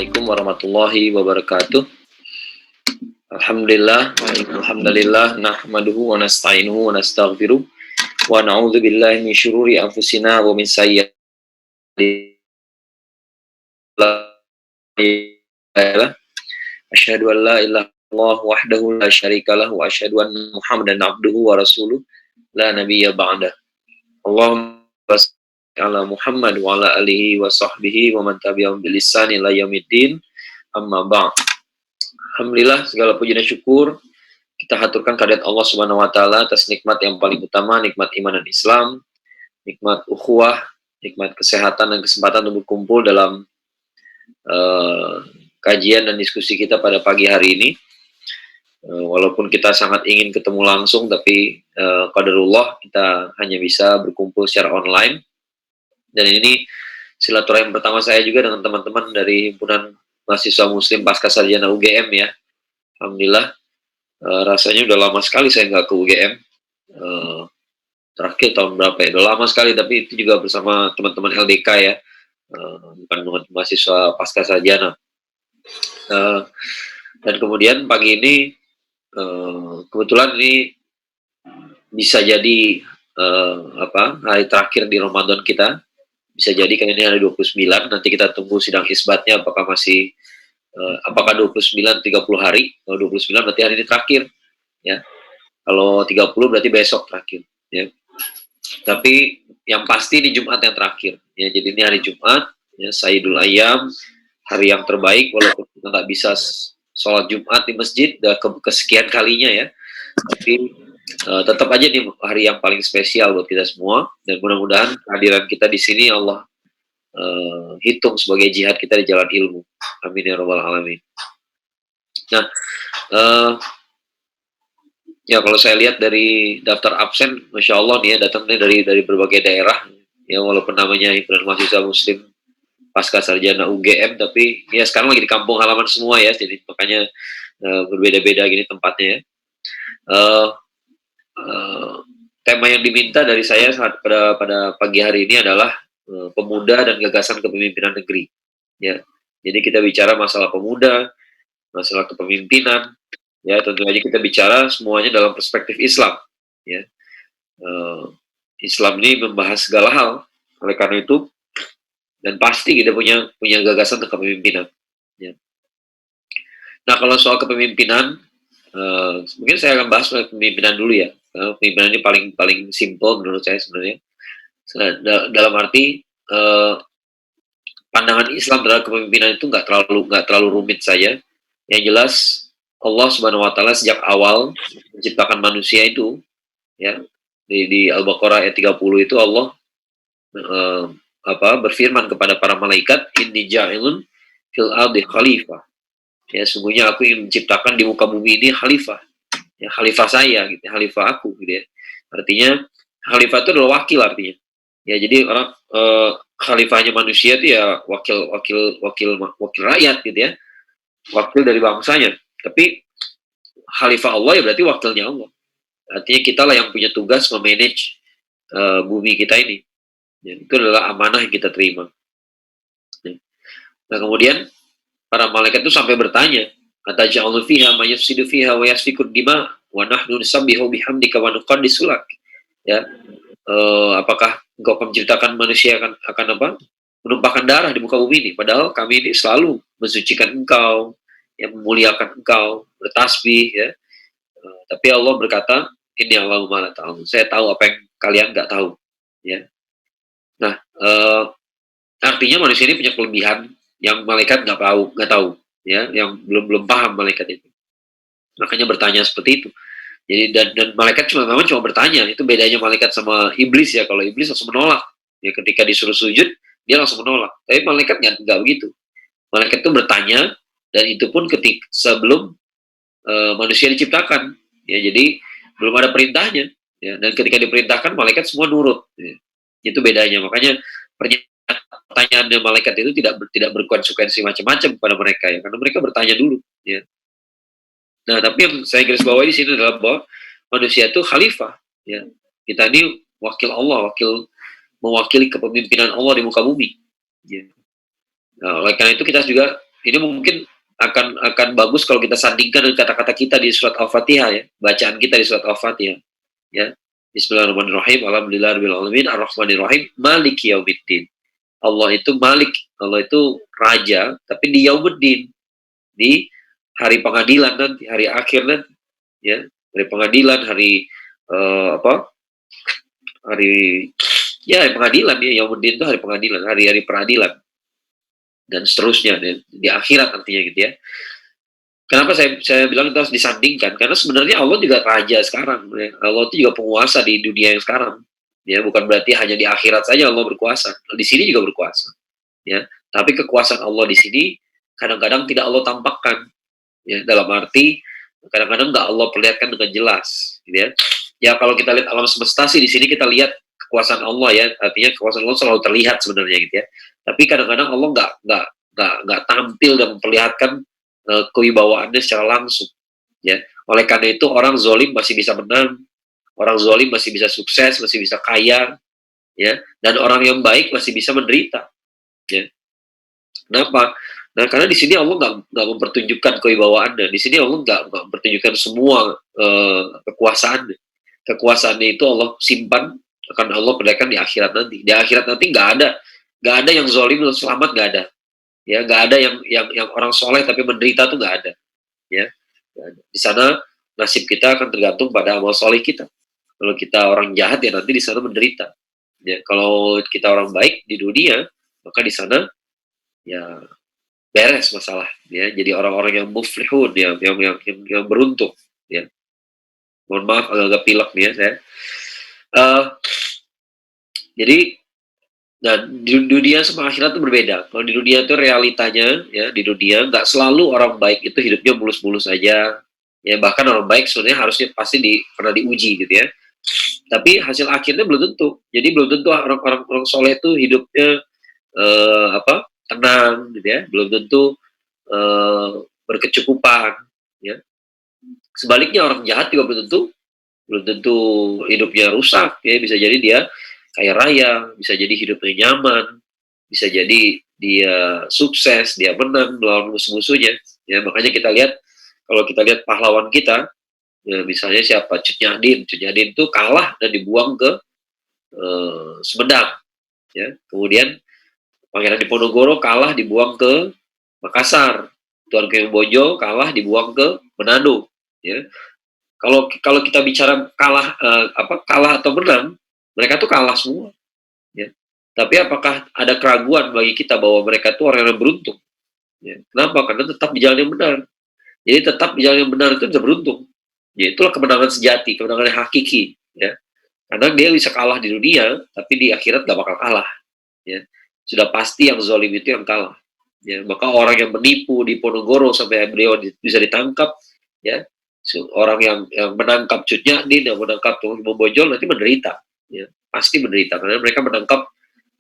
Assalamualaikum warahmatullahi wabarakatuh. Alhamdulillah nahmaduhu wa nasta'inuhu wa nastaghfiruh wa na'udzu billahi min syururi anfusina wa min sayyiati a'malina. Asyhadu an la ilaha illallah wahdahu la syarikalah wa asyhadu anna Muhammadan abduhu wa rasuluh la nabiyya ba'da. Allahumma shalli ala Muhammad wa ala alihi wa sahbihi wa man tabi'ahum bil ihsan ila yaumiddin. Amma ba'd. Alhamdulillah, segala puji dan syukur kita haturkan kehadirat Allah Subhanahu wa taala atas nikmat yang paling utama, nikmat iman dan Islam, nikmat ukhuwah, nikmat kesehatan dan kesempatan untuk berkumpul dalam kajian dan diskusi kita pada pagi hari ini. Walaupun kita sangat ingin ketemu langsung, tapi qadarullah kita hanya bisa berkumpul secara online. Dan ini silaturahim pertama saya juga dengan teman-teman dari himpunan mahasiswa muslim pasca sarjana UGM ya. Alhamdulillah, rasanya udah lama sekali saya nggak ke UGM. Terakhir tahun berapa ya? Udah lama sekali, tapi itu juga bersama teman-teman LDK ya, bukan dengan mahasiswa pasca sarjana. Dan kemudian pagi ini kebetulan ini bisa jadi hari terakhir di Ramadan kita. Bisa jadi kan ini hari 29, nanti kita tunggu sidang isbatnya apakah masih apakah 29 30 hari. Kalau 29 berarti hari ini terakhir ya. Kalau 30 berarti besok terakhir ya. Tapi yang pasti ini Jumat yang terakhir ya. Jadi ini hari Jumat ya, Sayyidul Ayyam, hari yang terbaik, walaupun kita nggak bisa sholat Jumat di masjid udah kesekian kalinya ya. Tapi tetap aja nih hari yang paling spesial buat kita semua, dan mudah-mudahan kehadiran kita di sini Allah hitung sebagai jihad kita di jalan ilmu. Amin ya rabbal alamin. Nah, ya kalau saya lihat dari daftar absen, masya Allah nih ya, datangnya dari berbagai daerah ya, walaupun namanya himpunan mahasiswa muslim pasca sarjana UGM, tapi ya sekarang lagi di kampung halaman semua ya, jadi makanya berbeda-beda gini tempatnya ya. Tema yang diminta dari saya pada pagi hari ini adalah pemuda dan gagasan kepemimpinan negeri. Ya, jadi kita bicara masalah pemuda, masalah kepemimpinan. Ya, tentu saja kita bicara semuanya dalam perspektif Islam. Ya, Islam ini membahas segala hal. Oleh karena itu, dan pasti kita punya gagasan tentang kepemimpinan. Ya. Nah, kalau soal kepemimpinan, mungkin saya akan bahas soal kepemimpinan dulu ya. Kepemimpinan ini paling simple menurut saya sebenarnya. Dalam arti pandangan Islam terhadap kepemimpinan itu nggak terlalu rumit saja. Yang jelas Allah Subhanahu wa taala sejak awal menciptakan manusia itu ya, di Al-Baqarah ayat 30 itu Allah berfirman kepada para malaikat, inni ja'ilun fil ardi khalifah. Ya, sungguhnya aku ingin menciptakan di muka bumi ini khalifah. Ya, khalifah saya gitu, khalifah aku gitu ya. Artinya khalifah itu adalah wakil artinya. Ya, jadi orang khalifahnya manusia itu ya wakil rakyat gitu ya. Wakil dari bangsanya. Tapi khalifah Allah ya berarti wakilnya Allah. Artinya kita lah yang punya tugas memanage bumi kita ini. Ya, itu adalah amanah yang kita terima. Nah, kemudian para malaikat itu sampai bertanya, ataj'alu fiha may yufsidu fiha wa yasfiku dima wa nahnu nusabbihu bihamdika wa nuqaddisu lak. Ya. Apakah engkau akan menciptakan manusia akan apa? Menumpahkan darah di muka bumi ini, padahal kami ini selalu mensucikan engkau, yang memuliakan engkau, bertasbih ya. Tapi Allah berkata, ini Allahumma la ta'lamun. Saya tahu apa yang kalian nggak tahu ya. Nah, artinya manusia ini punya kelebihan yang malaikat nggak tahu ya, yang belum paham malaikat itu, makanya bertanya seperti itu. Jadi dan malaikat memang cuma bertanya. Itu bedanya malaikat sama iblis ya. Kalau iblis langsung menolak ya, ketika disuruh sujud dia langsung menolak, tapi malaikat nggak begitu. Malaikat itu bertanya, dan itu pun sebelum manusia diciptakan ya, jadi belum ada perintahnya ya, dan ketika diperintahkan malaikat semua nurut ya. Itu bedanya. Makanya pertanyaan dari malaikat itu tidak berkonsekuensi macam-macam kepada mereka ya, karena mereka bertanya dulu ya. Nah, tapi yang saya garis bawahi di sini adalah bahwa manusia itu khalifah ya. Kita ini wakil Allah, mewakili kepemimpinan Allah di muka bumi ya. Nah, oleh karena itu kita juga Ini mungkin akan bagus kalau kita sandingkan dengan kata-kata kita di surat Al-Fatihah ya, bacaan kita di surat Al-Fatihah ya. Bismillahirrahmanirrahim, alhamdulillahirabbil alamin, arrahmanirrahim, maliki yaumiddin. Allah itu Malik, Allah itu Raja, tapi di Yaumuddin, di hari pengadilan nanti, hari akhir nanti, ya, hari pengadilan, hari apa? Hari ya pengadilan ya, Yaumuddin itu hari pengadilan, hari-hari peradilan dan seterusnya di akhirat nantinya gitu ya. Kenapa saya bilang itu harus disandingkan? Karena sebenarnya Allah juga raja sekarang, ya. Allah itu juga penguasa di dunia yang sekarang. Ya, bukan berarti hanya di akhirat saja Allah berkuasa. Di sini juga berkuasa. Ya, tapi kekuasaan Allah di sini kadang-kadang tidak Allah tampakkan. Ya, dalam arti kadang-kadang nggak Allah perlihatkan dengan jelas, gitu ya. Ya kalau kita lihat alam semesta sih di sini kita lihat kekuasaan Allah ya, artinya kekuasaan Allah selalu terlihat sebenarnya gitu ya. Tapi kadang-kadang Allah nggak tampil dan memperlihatkan kewibawaannya secara langsung. Ya, oleh karena itu orang zolim masih bisa menang, orang zolim masih bisa sukses, masih bisa kaya, ya, dan orang yang baik masih bisa menderita. Ya. Kenapa? Nah, karena di sini Allah nggak mempertunjukkan kewibawaannya. Di sini Allah nggak mempertunjukkan semua kekuasaannya. Kekuasaannya itu Allah simpan, akan Allah perlihatkan di akhirat nanti. Di akhirat nanti nggak ada yang zolim dan selamat, nggak ada. Ya, nggak ada yang orang soleh tapi menderita tuh nggak ada. Ya, nggak ada. Di sana nasib kita akan tergantung pada amal soleh kita. Kalau kita orang jahat ya nanti di sana menderita. Ya, kalau kita orang baik di dunia, maka di sana ya beres masalah ya, jadi orang-orang yang muflihun yang beruntung ya. Mohon maaf agak-agak pilek nih ya saya. Jadi nah di dunia sama akhirat itu berbeda. Kalau di dunia itu realitanya ya, di dunia nggak selalu orang baik itu hidupnya mulus-mulus aja ya, bahkan orang baik sebenarnya harusnya pasti pernah diuji gitu ya, tapi hasil akhirnya belum tentu. Jadi belum tentu orang soleh itu hidupnya tenang gitu ya, belum tentu berkecukupan ya. Sebaliknya orang jahat juga belum tentu hidupnya rusak ya, bisa jadi dia kaya raya, bisa jadi hidupnya nyaman, bisa jadi dia sukses, dia menang melawan musuh-musuhnya ya. Makanya kita lihat, kalau kita lihat pahlawan kita ya, misalnya siapa, Cut Nyahdin itu kalah dan dibuang ke Sumedang ya. Kemudian Pangeran Diponegoro kalah dibuang ke Makassar. Tuan Kembojo kalah dibuang ke Manado. Ya. Kalau kita bicara kalah atau menang, mereka tuh kalah semua. Ya. Tapi apakah ada keraguan bagi kita bahwa mereka itu orang yang beruntung? Ya. Kenapa? Karena tetap di jalan yang benar. Jadi tetap di jalan yang benar itu bisa beruntung. Ya, itulah kemenangan sejati, kemenangan yang hakiki. Ya. Karena dia bisa kalah di dunia, tapi di akhirat gak bakal kalah. Ya. Sudah pasti yang zalim itu yang kalah. Ya, maka orang yang menipu di Ponorogo sampai beliau bisa ditangkap, ya, orang yang menangkap Cut Nyahdin, yang menangkap Tuan Bojol nanti menderita, ya, pasti menderita karena mereka menangkap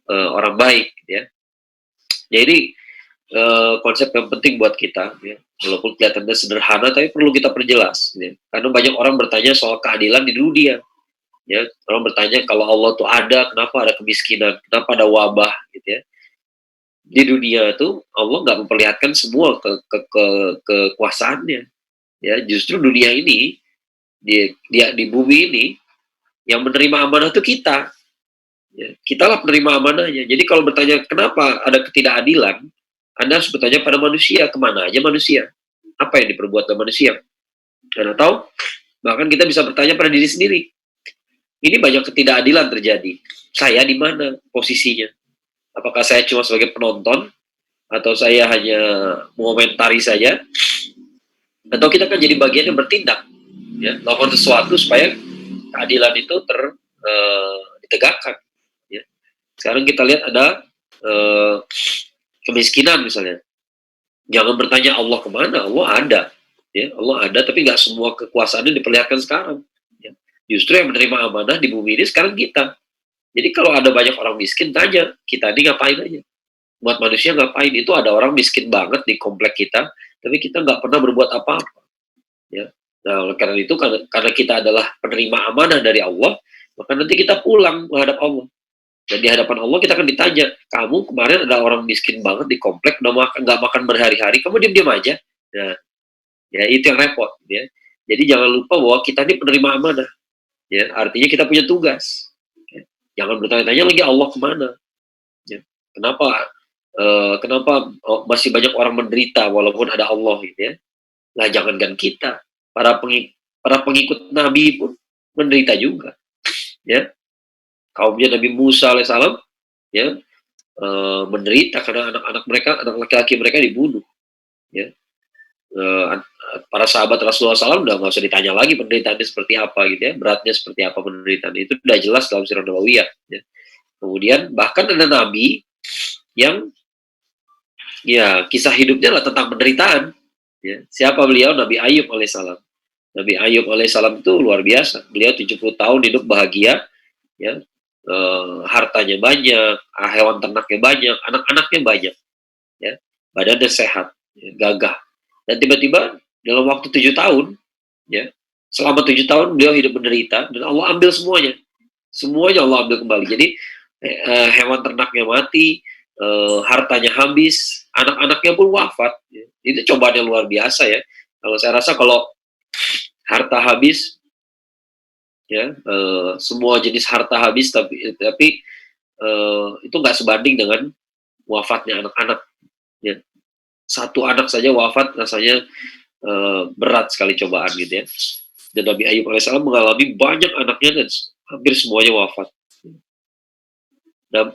orang baik, ya. Jadi konsep yang penting buat kita, ya, walaupun kelihatannya sederhana, tapi perlu kita perjelas, ya. Karena banyak orang bertanya soal keadilan di dunia, ya. Orang bertanya kalau Allah tuh ada, kenapa ada kemiskinan, kenapa ada wabah, gitu ya. Di dunia itu Allah nggak memperlihatkan semua kekuasaannya ya. Justru dunia ini di bumi ini yang menerima amanah itu kita ya. Kita lah penerima amanahnya. Jadi kalau bertanya kenapa ada ketidakadilan, Anda harus bertanya pada manusia, kemana aja manusia, apa yang diperbuat oleh manusia. Dan atau bahkan kita bisa bertanya pada diri sendiri, ini banyak ketidakadilan terjadi, saya di mana posisinya? Apakah saya cuma sebagai penonton, atau saya hanya mengomentari saja, atau kita kan jadi bagian yang bertindak, ya, melakukan sesuatu supaya keadilan itu ditegakkan. Ya. Sekarang kita lihat ada kemiskinan misalnya. Jangan bertanya Allah kemana, Allah ada. Ya, Allah ada, tapi nggak semua kekuasaannya diperlihatkan sekarang. Ya. Justru yang menerima amanah di bumi ini sekarang kita. Jadi kalau ada banyak orang miskin, tanya, kita ini ngapain aja? Buat manusia ngapain? Itu ada orang miskin banget di komplek kita, tapi kita nggak pernah berbuat apa-apa. Ya. Nah, oleh karena itu, karena kita adalah penerima amanah dari Allah, maka nanti kita pulang menghadap Allah. Dan di hadapan Allah kita akan ditanya, kamu kemarin ada orang miskin banget di komplek, udah makan nggak makan berhari-hari, kamu diam-diam aja. Nah, ya itu yang repot, ya. Jadi jangan lupa bahwa kita ini penerima amanah, ya. Artinya kita punya tugas. Ya. Jangan bertanya-tanya lagi Allah kemana. Ya. Kenapa? Kenapa masih banyak orang menderita walaupun ada Allah, gitu ya? Lah jangankan kita, para pengikut Nabi pun menderita juga, ya. Kaumnya Nabi Musa alaihissalam, ya, menderita karena anak-anak mereka, anak laki-laki mereka dibunuh, ya. Eh, para sahabat Rasulullah SAW udah nggak usah ditanya lagi penderitaannya seperti apa, gitu ya, beratnya seperti apa penderitaan itu udah jelas dalam sirah Nabawiyah, ya. Kemudian bahkan ada nabi yang, ya, kisah hidupnya lah tentang penderitaan, ya. Siapa beliau? Nabi Ayub alaihissalam. Nabi Ayub alaihissalam itu luar biasa. Beliau 70 tahun hidup bahagia, ya. Hartanya banyak, hewan ternaknya banyak, anak-anaknya banyak, ya. Badannya sehat, ya, gagah. Dan tiba-tiba dalam waktu 7 tahun, ya, selama 7 tahun beliau hidup menderita dan Allah ambil semuanya. Semuanya Allah ambil kembali. Jadi hewan ternaknya mati, hartanya habis, anak-anaknya pun wafat. Ya. Itu cobaan yang luar biasa, ya. Kalau saya rasa kalau harta habis, ya, semua jenis harta habis, tapi itu nggak sebanding dengan wafatnya anak-anak, ya. Satu anak saja wafat rasanya berat sekali cobaan, gitu ya. Dan Nabi Ayub alaihissalam mengalami banyak anaknya dan hampir semuanya wafat. Nah,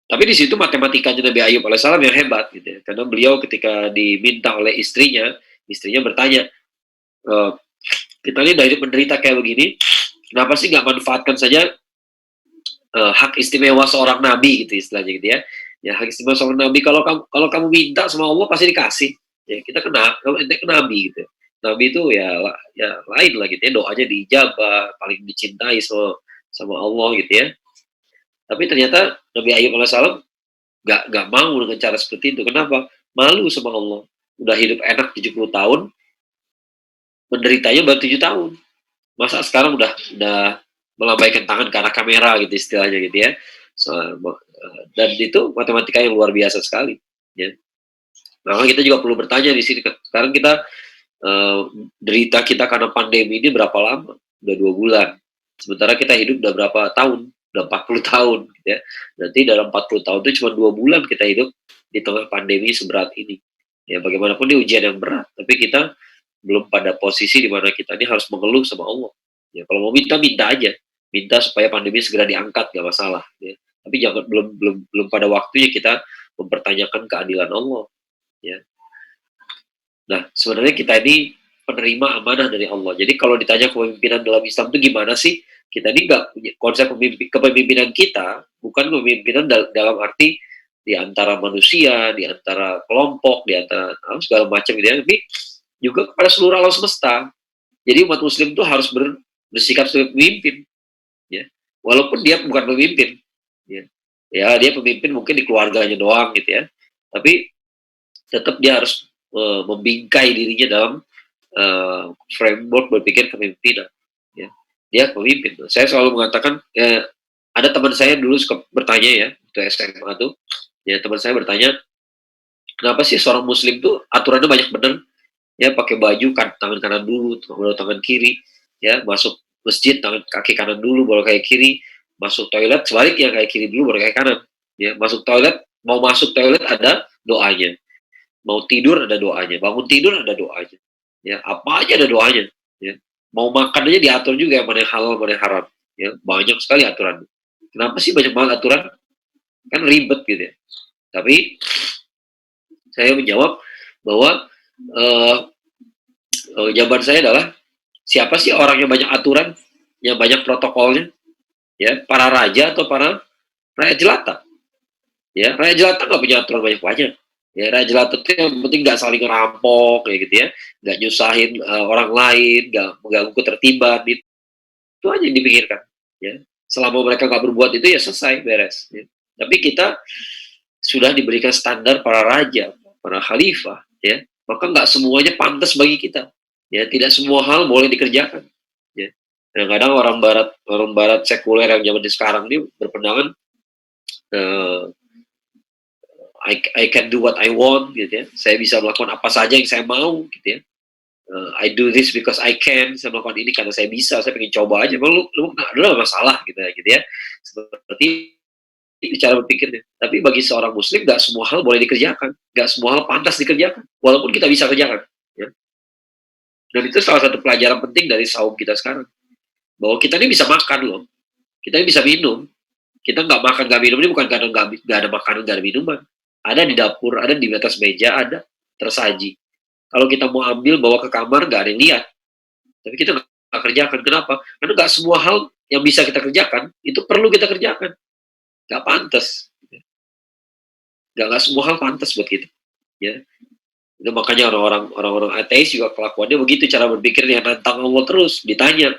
tapi di situ matematikanya Nabi Ayub alaihissalam yang hebat, gitu ya. Karena beliau ketika diminta oleh istrinya bertanya, kita ini udah hidup menderita kayak begini, kenapa sih nggak manfaatkan saja hak istimewa seorang nabi, gitu istilahnya, gitu ya. Ya, hak istimewa seorang nabi, kalau kamu minta sama Allah pasti dikasih. Ya, kita ke nabi, gitu. Nabi itu ya lain lah, gitu ya. Doanya diijabah, paling dicintai sama Allah, gitu ya. Tapi ternyata Nabi Ayub alaihissalam nggak mau dengan cara seperti itu. Kenapa? Malu sama Allah. Udah hidup enak 70 tahun, menderitanya baru 7 tahun. Masa sekarang udah melambaikan tangan ke arah kamera, gitu istilahnya, gitu ya. Dan itu matematika yang luar biasa sekali, ya. Maka kita juga perlu bertanya di sini. Sekarang kita derita kita karena pandemi ini berapa lama? Udah 2 bulan. Sementara kita hidup udah berapa tahun? Udah 40 tahun, gitu ya. Nanti dalam 40 tahun itu cuma 2 bulan kita hidup di tengah pandemi seberat ini. Ya, bagaimanapun ini ujian yang berat, tapi kita belum pada posisi di mana kita ini harus mengeluh sama Allah. Ya, kalau mau minta aja, minta supaya pandemi segera diangkat, gak masalah. Ya. Tapi jangan belum pada waktunya kita mempertanyakan keadilan Allah. Ya. Nah, sebenarnya kita ini penerima amanah dari Allah. Jadi kalau ditanya kepemimpinan dalam Islam itu gimana sih? Kita ini nggak punya konsep kepemimpinan kita, bukan kepemimpinan dalam arti di antara manusia, di antara kelompok, di antara segala macam, gitu ya. Tapi juga kepada seluruh alam semesta. Jadi umat Muslim itu harus bersikap sebagai pemimpin, ya. Walaupun dia bukan pemimpin, ya. Ya, dia pemimpin mungkin di keluarganya doang, gitu ya. Tapi tetap dia harus membingkai dirinya dalam framework berpikir kepemimpinan, ya. Dia pemimpin. Saya selalu mengatakan, ada teman saya dulu suka bertanya, ya, itu SMA tuh, ya, teman saya bertanya, kenapa sih seorang Muslim tuh aturannya banyak bener, ya, pakai baju tangan kanan dulu, baru tangan kiri, ya, masuk masjid kaki kanan dulu baru kaki kiri, masuk toilet sebaliknya kaki kiri dulu baru kaki kanan, ya, masuk toilet, mau masuk toilet ada doanya, mau tidur ada doanya, bangun tidur ada doanya, ya, apa aja ada doanya, ya. Mau makan aja diatur juga, yang mana yang halal, mana yang haram, ya, banyak sekali aturan. Kenapa sih banyak banget aturan? Kan ribet, gitu ya. Tapi saya menjawab bahwa jawaban saya adalah, siapa sih orang yang banyak aturan, yang banyak protokolnya, ya, para raja atau para rakyat jelata? Ya, rakyat jelata nggak punya aturan banyak-banyak. Ya, rakyat jelata itu yang penting nggak saling ngerampok, kayak gitu ya, nggak nyusahin orang lain, nggak mengganggu ketertiban, itu aja yang dipikirkan. Ya, selama mereka nggak berbuat itu ya selesai, beres. Ya. Tapi kita sudah diberikan standar para raja, para khalifah, ya, maka nggak semuanya pantas bagi kita. Ya, tidak semua hal boleh dikerjakan. Ya. Kadang-kadang orang barat sekuler yang zaman sekarang ini berpendangan uh, I can do what I want gitu ya. Saya bisa melakukan apa saja yang saya mau gitu ya. I do this because I can. Saya melakukan ini karena saya bisa. Saya pengen coba aja. Lu ada masalah gitu ya. Seperti itu cara berpikirnya. Tapi bagi seorang muslim, nggak semua hal boleh dikerjakan. Nggak semua hal pantas dikerjakan. Walaupun kita bisa kerjakan. Ya. Dan itu salah satu pelajaran penting dari saum kita sekarang. Bahwa kita ini bisa makan loh. Kita ini bisa minum. Kita nggak makan, nggak minum ini bukan karena nggak ada makanan, nggak ada minuman. Ada di dapur, ada di atas meja, ada tersaji. Kalau kita mau ambil, bawa ke kamar, nggak ada yang lihat. Tapi kita nggak kerjakan. Kenapa? Karena nggak semua hal yang bisa kita kerjakan, itu perlu kita kerjakan. Nggak pantas. Nggak semua hal pantas buat kita. Ya. Itu makanya orang-orang ateis juga kelakuannya begitu, cara berpikirnya nantang Allah terus, ditanya.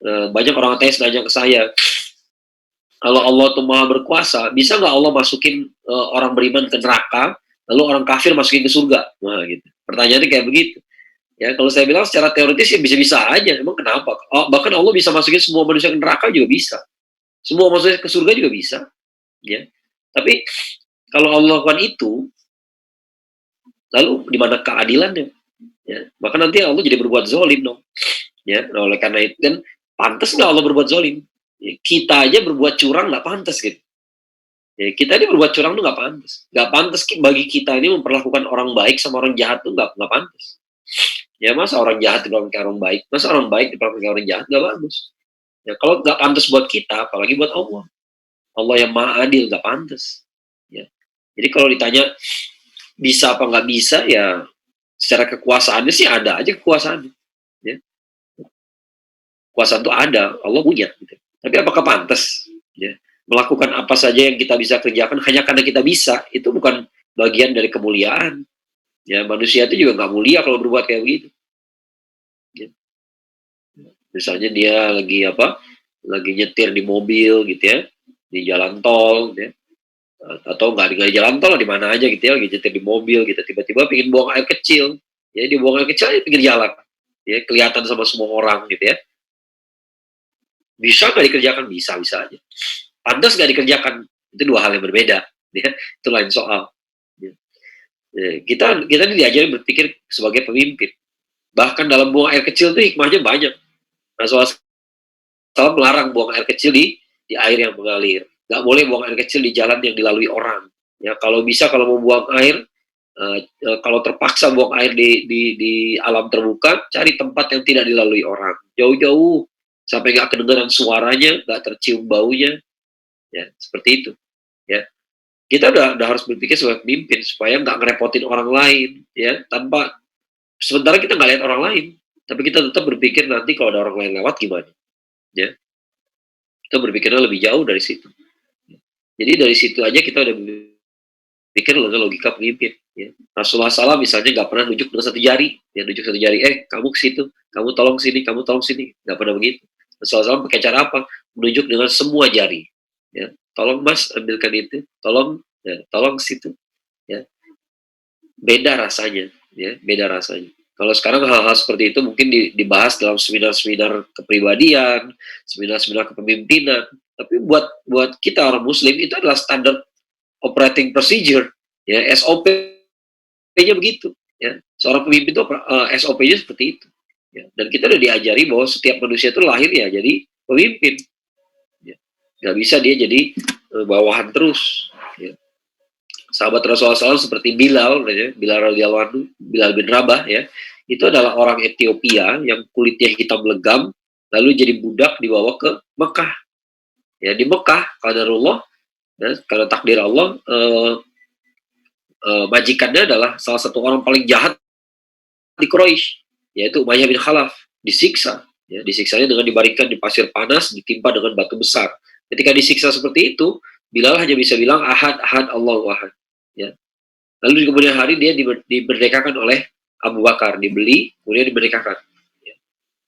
Banyak orang ateis nanya ke saya, kalau Allah tuh maha berkuasa, bisa nggak Allah masukin orang beriman ke neraka, lalu orang kafir masukin ke surga? Nah, gitu. Pertanyaannya kayak begitu. Ya, kalau saya bilang secara teoritis ya bisa-bisa aja. Emang kenapa? Bahkan Allah bisa masukin semua manusia ke neraka juga bisa. Semua manusia ke surga juga bisa. Ya. Tapi kalau Allah lakukan itu, lalu di mana keadilannya? Ya. Maka nanti Allah jadi berbuat zolim dong. Ya, nah, oleh karena itu kan pantas nggak Allah berbuat zolim? Ya, kita aja berbuat curang nggak pantas gitu. Ya, kita ini berbuat curang tuh nggak pantas. Nggak pantas bagi kita ini memperlakukan orang baik sama orang jahat tuh nggak pantas. Ya masa orang jahat diperlakukan orang baik, masa orang baik diperlakukan orang jahat, nggak bagus. Ya kalau nggak pantas buat kita, apalagi buat Allah. Allah yang maha adil, nggak pantas. Ya. Jadi kalau ditanya bisa apa nggak bisa, ya secara kekuasaannya sih ada aja kekuasaan. Ya. Kekuasaan itu ada, Allah punya. Gitu. Tapi apakah pantas? Ya. Melakukan apa saja yang kita bisa kerjakan hanya karena kita bisa, itu bukan bagian dari kemuliaan. Ya manusia itu juga nggak mulia kalau berbuat kayak begitu. Ya. Misalnya dia lagi nyetir di mobil gitu ya, di jalan tol gitu ya, atau nggak di jalan tol di mana aja gitu ya, lagi nyetir di mobil gitu, tiba-tiba pengen buang air kecil, ya dia buang air kecil di pinggir jalan, ya kelihatan sama semua orang gitu ya. Bisa nggak dikerjakan? Bisa aja. Pantas nggak dikerjakan? Itu dua hal yang berbeda, ya. Itu lain soal. Ya. Kita diajari berpikir sebagai pemimpin. Bahkan dalam buang air kecil itu hikmahnya banyak. Rasulullah SAW melarang buang air kecil di air yang mengalir. Nggak boleh buang air kecil di jalan yang dilalui orang. Ya, kalau bisa kalau mau buang air, kalau terpaksa buang air di alam terbuka, cari tempat yang tidak dilalui orang. Jauh-jauh sampai nggak kedengaran suaranya, nggak tercium baunya. Ya, seperti itu. Ya, kita udah harus berpikir sebagai pemimpin supaya nggak ngerepotin orang lain. Ya, tanpa sementara kita nggak lihat orang lain, tapi kita tetap berpikir nanti kalau ada orang lain lewat gimana. Ya, kita berpikirnya lebih jauh dari situ. Jadi dari situ aja kita udah pikir logika pemimpin. Ya. Rasulullah SAW misalnya nggak pernah nunjuk dengan satu jari, ya nunjuk satu jari, kamu ke situ, kamu tolong sini, kamu tolong sini, nggak pernah begitu. Rasulullah SAW pakai cara apa? Menunjuk dengan semua jari. Ya. Tolong mas, ambilkan itu, tolong, ya, tolong ke situ. Ya. Beda rasanya, ya, beda rasanya. Kalau sekarang hal-hal seperti itu mungkin dibahas dalam seminar-seminar kepribadian, seminar-seminar kepemimpinan. Tapi buat kita orang Muslim itu adalah standar operating procedure, ya SOP-nya begitu. Ya, seorang pemimpin itu SOP-nya seperti itu. Ya, dan kita udah diajari bahwa setiap manusia itu lahir ya jadi pemimpin. Ya, nggak bisa dia jadi bawahan terus. Ya. Sahabat Rasulullah SAW seperti Bilal, ya, Bilal radhiyallahu anhu, Bilal bin Rabah, ya, itu adalah orang Ethiopia yang kulitnya hitam legam, lalu jadi budak dibawa ke Mekah. Ya di Mekah, qadarullah, ya, karena takdir Allah, majikannya adalah salah satu orang paling jahat di Quraisy, yaitu Umayyah bin Khalaf, disiksa. Ya, disiksanya dengan dibaringkan di pasir panas, ditimpa dengan batu besar. Ketika disiksa seperti itu, Bilal hanya bisa bilang ahad, ahad, Allahu ahad. Ya. Lalu di kemudian hari dia dimerdekakan oleh Abu Bakar, dibeli, kemudian dimerdekakan. Ya.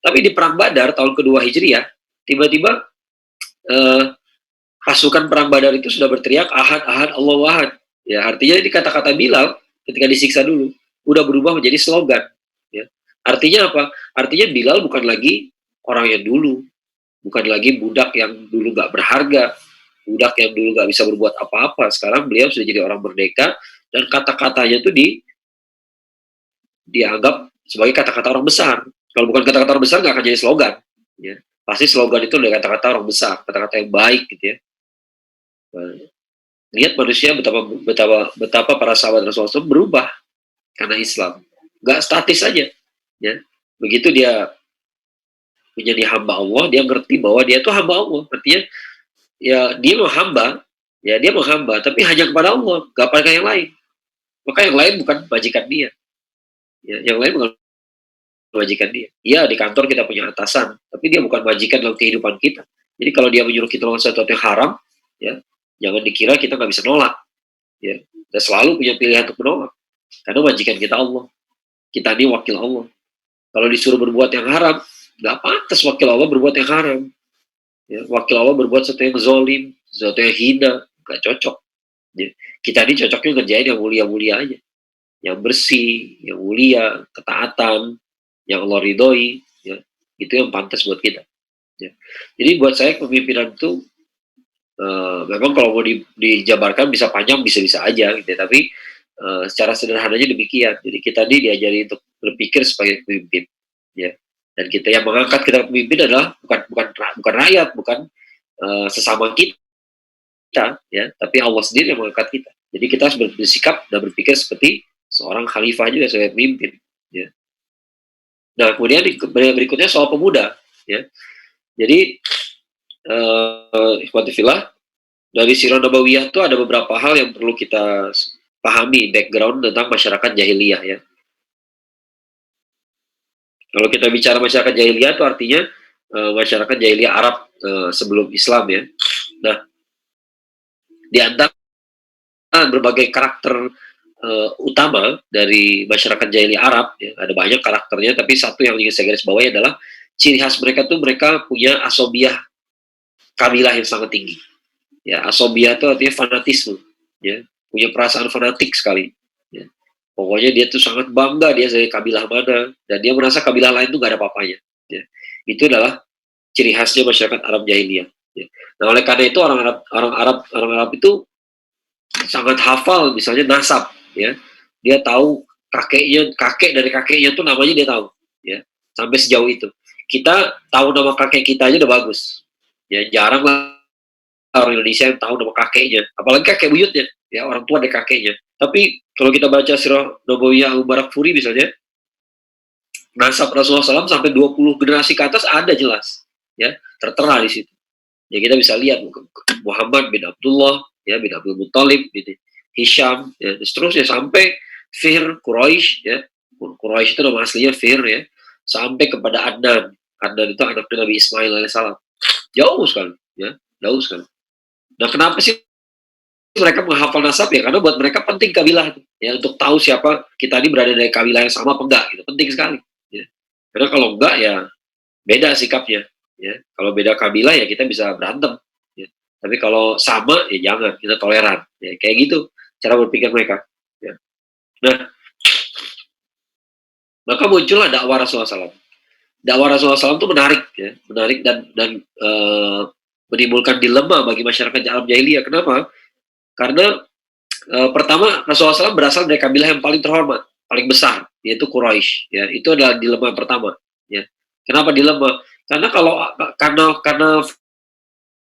Tapi di perang Badar tahun kedua Hijriah, tiba-tiba pasukan perang Badar itu sudah berteriak ahad, ahad, Allahu ahad. Ya, artinya ini kata-kata Bilal ketika disiksa dulu udah berubah menjadi slogan. Ya. Artinya apa? Artinya Bilal bukan lagi orang yang dulu, bukan lagi budak yang dulu nggak berharga, budak yang dulu nggak bisa berbuat apa-apa, sekarang beliau sudah jadi orang merdeka, dan kata-katanya tuh dianggap sebagai kata-kata orang besar. Kalau bukan kata-kata orang besar nggak akan jadi slogan. Ya. Pasti slogan itu dari kata-kata orang besar, kata-kata yang baik gitu ya. Nah, lihat manusia betapa para sahabat Rasulullah SAW berubah karena Islam. Nggak statis aja. Ya. Begitu dia menjadi hamba Allah, dia ngerti bahwa dia itu hamba Allah. Artinya ya dia mau hamba, ya dia mau hamba, tapi hanya kepada Allah, gak pada yang lain. Maka yang lain bukan majikan dia. Ya, yang lain bukan majikan dia. Iya, di kantor kita punya atasan, tapi dia bukan majikan dalam kehidupan kita. Jadi kalau dia menyuruh kita melakukan sesuatu yang haram, ya jangan dikira kita nggak bisa nolak. Ya, kita selalu punya pilihan untuk menolak. Karena majikan kita Allah. Kita ini wakil Allah. Kalau disuruh berbuat yang haram, nggak pantas wakil Allah berbuat yang haram. Ya, wakil Allah berbuat sesuatu yang zolim, sesuatu yang hina, nggak cocok. Ya, kita ini cocoknya ngerjain yang mulia-mulia aja, yang bersih, yang mulia, ketaatan, yang Allah ridhoi, ya, itu yang pantas buat kita. Ya. Jadi buat saya kepemimpinan itu memang kalau mau dijabarkan bisa panjang, bisa-bisa aja, gitu. Tapi secara sederhananya demikian. Jadi kita ini diajari untuk berpikir sebagai pemimpin, ya. Dan kita yang mengangkat kita pemimpin adalah bukan rakyat, bukan sesama kita, ya, tapi Allah sendiri yang mengangkat kita. Jadi kita harus bersikap dan berpikir seperti seorang khalifah juga sebagai pemimpin. Ya. Nah, kemudian berikutnya soal pemuda. Ya. Jadi, ikhwatifillah, dari Sirah Nabawiyah itu ada beberapa hal yang perlu kita pahami, background tentang masyarakat jahiliyah. Ya. Kalau kita bicara masyarakat jahiliyah itu artinya masyarakat jahiliyah Arab sebelum Islam. Ya. Nah, di antara berbagai karakter utama dari masyarakat jahiliyah Arab, ya, ada banyak karakternya, tapi satu yang ingin saya garis bawahi adalah ciri khas mereka tuh mereka punya asobiah kabilah yang sangat tinggi. Ya, asobiah itu artinya fanatisme, ya, punya perasaan fanatik sekali. Ya. Pokoknya dia tuh sangat bangga dia dari kabilah mana, dan dia merasa kabilah lain tuh gak ada apa-apanya. Ya. Itu adalah ciri khasnya masyarakat Arab jahiliyah. Ya. Nah, oleh karena itu orang Arab itu sangat hafal misalnya nasab, ya, dia tahu kakek dari kakeknya tuh namanya dia tahu, ya, sampai sejauh itu. Kita tahu nama kakek kita aja udah bagus, ya, jarang lah orang Indonesia yang tahu nama kakeknya, apalagi kakek buyutnya, ya, orang tua dari kakeknya. Tapi kalau kita baca Sirah Nabawiyah Al-Mubarak Furi misalnya, nasab Rasulullah SAW sampai 20 generasi ke atas ada jelas, ya, tertera di situ. Ya kita bisa lihat Muhammad bin Abdullah, ya, bin Abdul Muttalib, bin Hisham, ya, dan seterusnya sampai Fihr Quraisy, ya. Quraisy itu nama aslinya Fihr, ya, sampai kepada Adnan. Adnan itu anak Nabi Ismail alaihissalam. Jauh sekali, ya, jauh sekali. Nah, kenapa sih mereka menghafal nasab? Ya karena buat mereka penting kabilah itu, ya, untuk tahu siapa kita ini berada dari kabilah yang sama apa enggak, gitu. Penting sekali, ya. Karena kalau enggak ya beda sikapnya, ya. Kalau beda kabilah ya kita bisa berantem, ya. Tapi kalau sama ya jangan, kita toleran, ya. Kayak gitu cara berpikir mereka, ya. Nah, maka muncullah dakwah Rasulullah SAW. Dakwah Rasulullah SAW itu menarik, ya, menarik dan menimbulkan dilema bagi masyarakat Arab jahiliyah. Kenapa? Karena pertama Rasulullah SAW berasal dari kabilah yang paling terhormat, paling besar, yaitu Quraisy. Ya, itu adalah dilema pertama. Ya. Kenapa dilema? Karena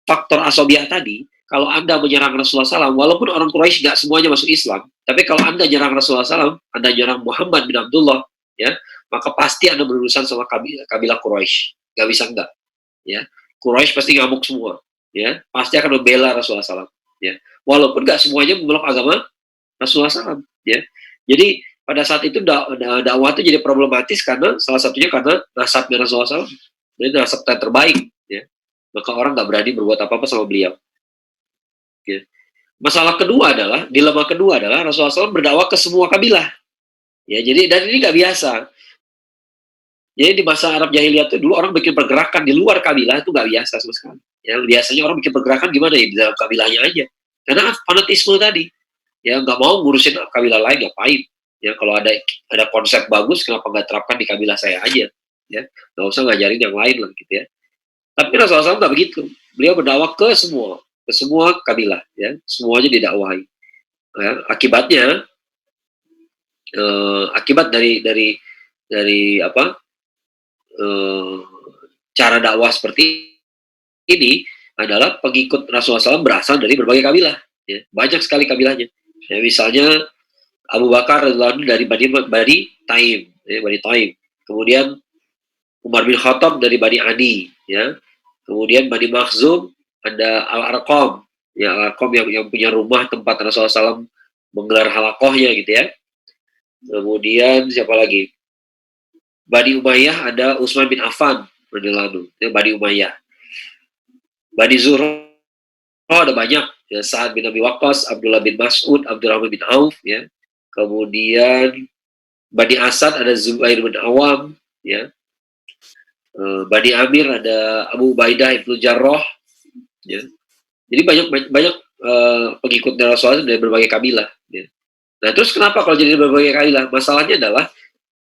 faktor asobiah tadi, kalau Anda menyerang Rasulullah SAW, walaupun orang Quraisy nggak semuanya masuk Islam, tapi kalau Anda menyerang Rasulullah SAW, Anda menyerang Muhammad bin Abdullah, ya, maka pasti Anda berurusan sama kabilah Quraisy. Nggak bisa enggak. Ya. Quraisy pasti ngamuk semua. Ya. Pasti akan membela Rasulullah SAW. Ya. Walaupun nggak semuanya memeluk agama Rasulullah SAW. Ya. Jadi pada saat itu dakwah itu jadi problematis karena salah satunya karena nasabnya Rasulullah SAW. Jadi nasab terbaik. Ya. Maka orang nggak berani berbuat apa-apa sama beliau. Ya. Dilema kedua adalah Rasulullah SAW berdakwah ke semua kabilah. Ya, jadi dan ini nggak biasa. Jadi di masa Arab jahiliyah itu dulu orang bikin pergerakan di luar kabilah itu nggak biasa sama sekali. Ya, biasanya orang bikin pergerakan gimana ya di dalam kabilahnya aja. Karena fanatisme tadi. Ya nggak mau ngurusin kabilah lain, ngapain? Ya kalau ada konsep bagus kenapa nggak terapkan di kabilah saya aja? Ya nggak usah ngajarin yang lain lah gitu ya. Tapi Rasulullah SAW nggak begitu. Beliau berdakwah ke semua. ke semua kabilah, ya, semuanya didakwahi. Ya, akibatnya akibat dari apa eh, cara dakwah seperti ini adalah pengikut Rasulullah SAW berasal dari berbagai kabilah, ya, banyak sekali kabilahnya. Ya, misalnya Abu Bakar radhiyallahu anhu dari Bani Taim, ya, Bani Taim. Kemudian Umar bin Khattab dari Bani Adi, ya. Kemudian Bani Makhzum ada Al-Arqam, ya, Al-Arqam yang punya rumah tempat Rasulullah SAW menggelar halakohnya gitu ya. Kemudian siapa lagi? Bani Umayyah ada Utsman bin Affan radhiyallahu anhu, ya, Bani Umayyah. Bani Zuhra ada banyak, ya, Sa'ad bin Abi Waqqas, Abdullah bin Mas'ud, Abdurrahman bin Auf, ya. Kemudian Bani Asad ada Zubair bin Awam, ya. Bani Amir ada Abu Ubaidah ibnu Jarrah, ya. Jadi banyak banyak pengikut Rasulullah dari berbagai kabilah, ya. Nah, terus kenapa kalau jadi berbagai kabilah? Masalahnya adalah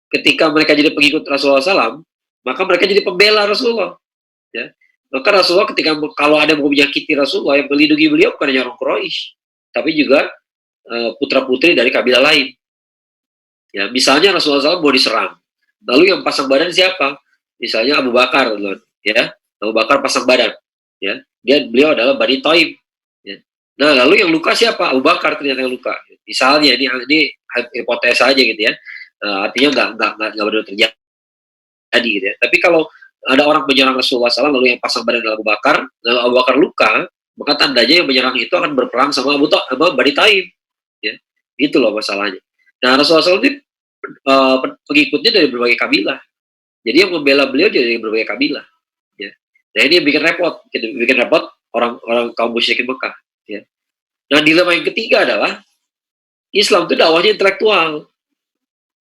ketika mereka jadi pengikut Rasulullah SAW, maka mereka jadi pembela Rasulullah, ya. Maka Rasulullah ketika kalau ada mau menyakiti Rasulullah, yang melindungi beliau bukan hanya orang Quraisy, tapi juga putra-putri dari kabilah lain. Ya, misalnya Rasulullah SAW mau diserang, lalu yang pasang badan siapa? Misalnya Abu Bakar, ya, Abu Bakar pasang badan, ya, beliau adalah Bani Taim, ya. Nah, lalu yang luka siapa? Abu Bakar ternyata yang luka. Misalnya ini hipotesa aja gitu ya, artinya nggak benar terjadi gitu ya. Tapi kalau ada orang menyerang Rasulullah SAW lalu yang pasang badan adalah Abu Bakar, lalu Abu Bakar luka, maka tandanya yang menyerang itu akan berperang sama Bani Taim, ya, gitu loh masalahnya. Nah, Rasulullah SAW ini pengikutnya dari berbagai kabilah. Jadi yang membela beliau dari berbagai kabilah, ya. Nah, ini yang bikin repot orang kaum musyrikin Mekah, ya. Nah, dilema yang ketiga adalah Islam itu dakwahnya intelektual.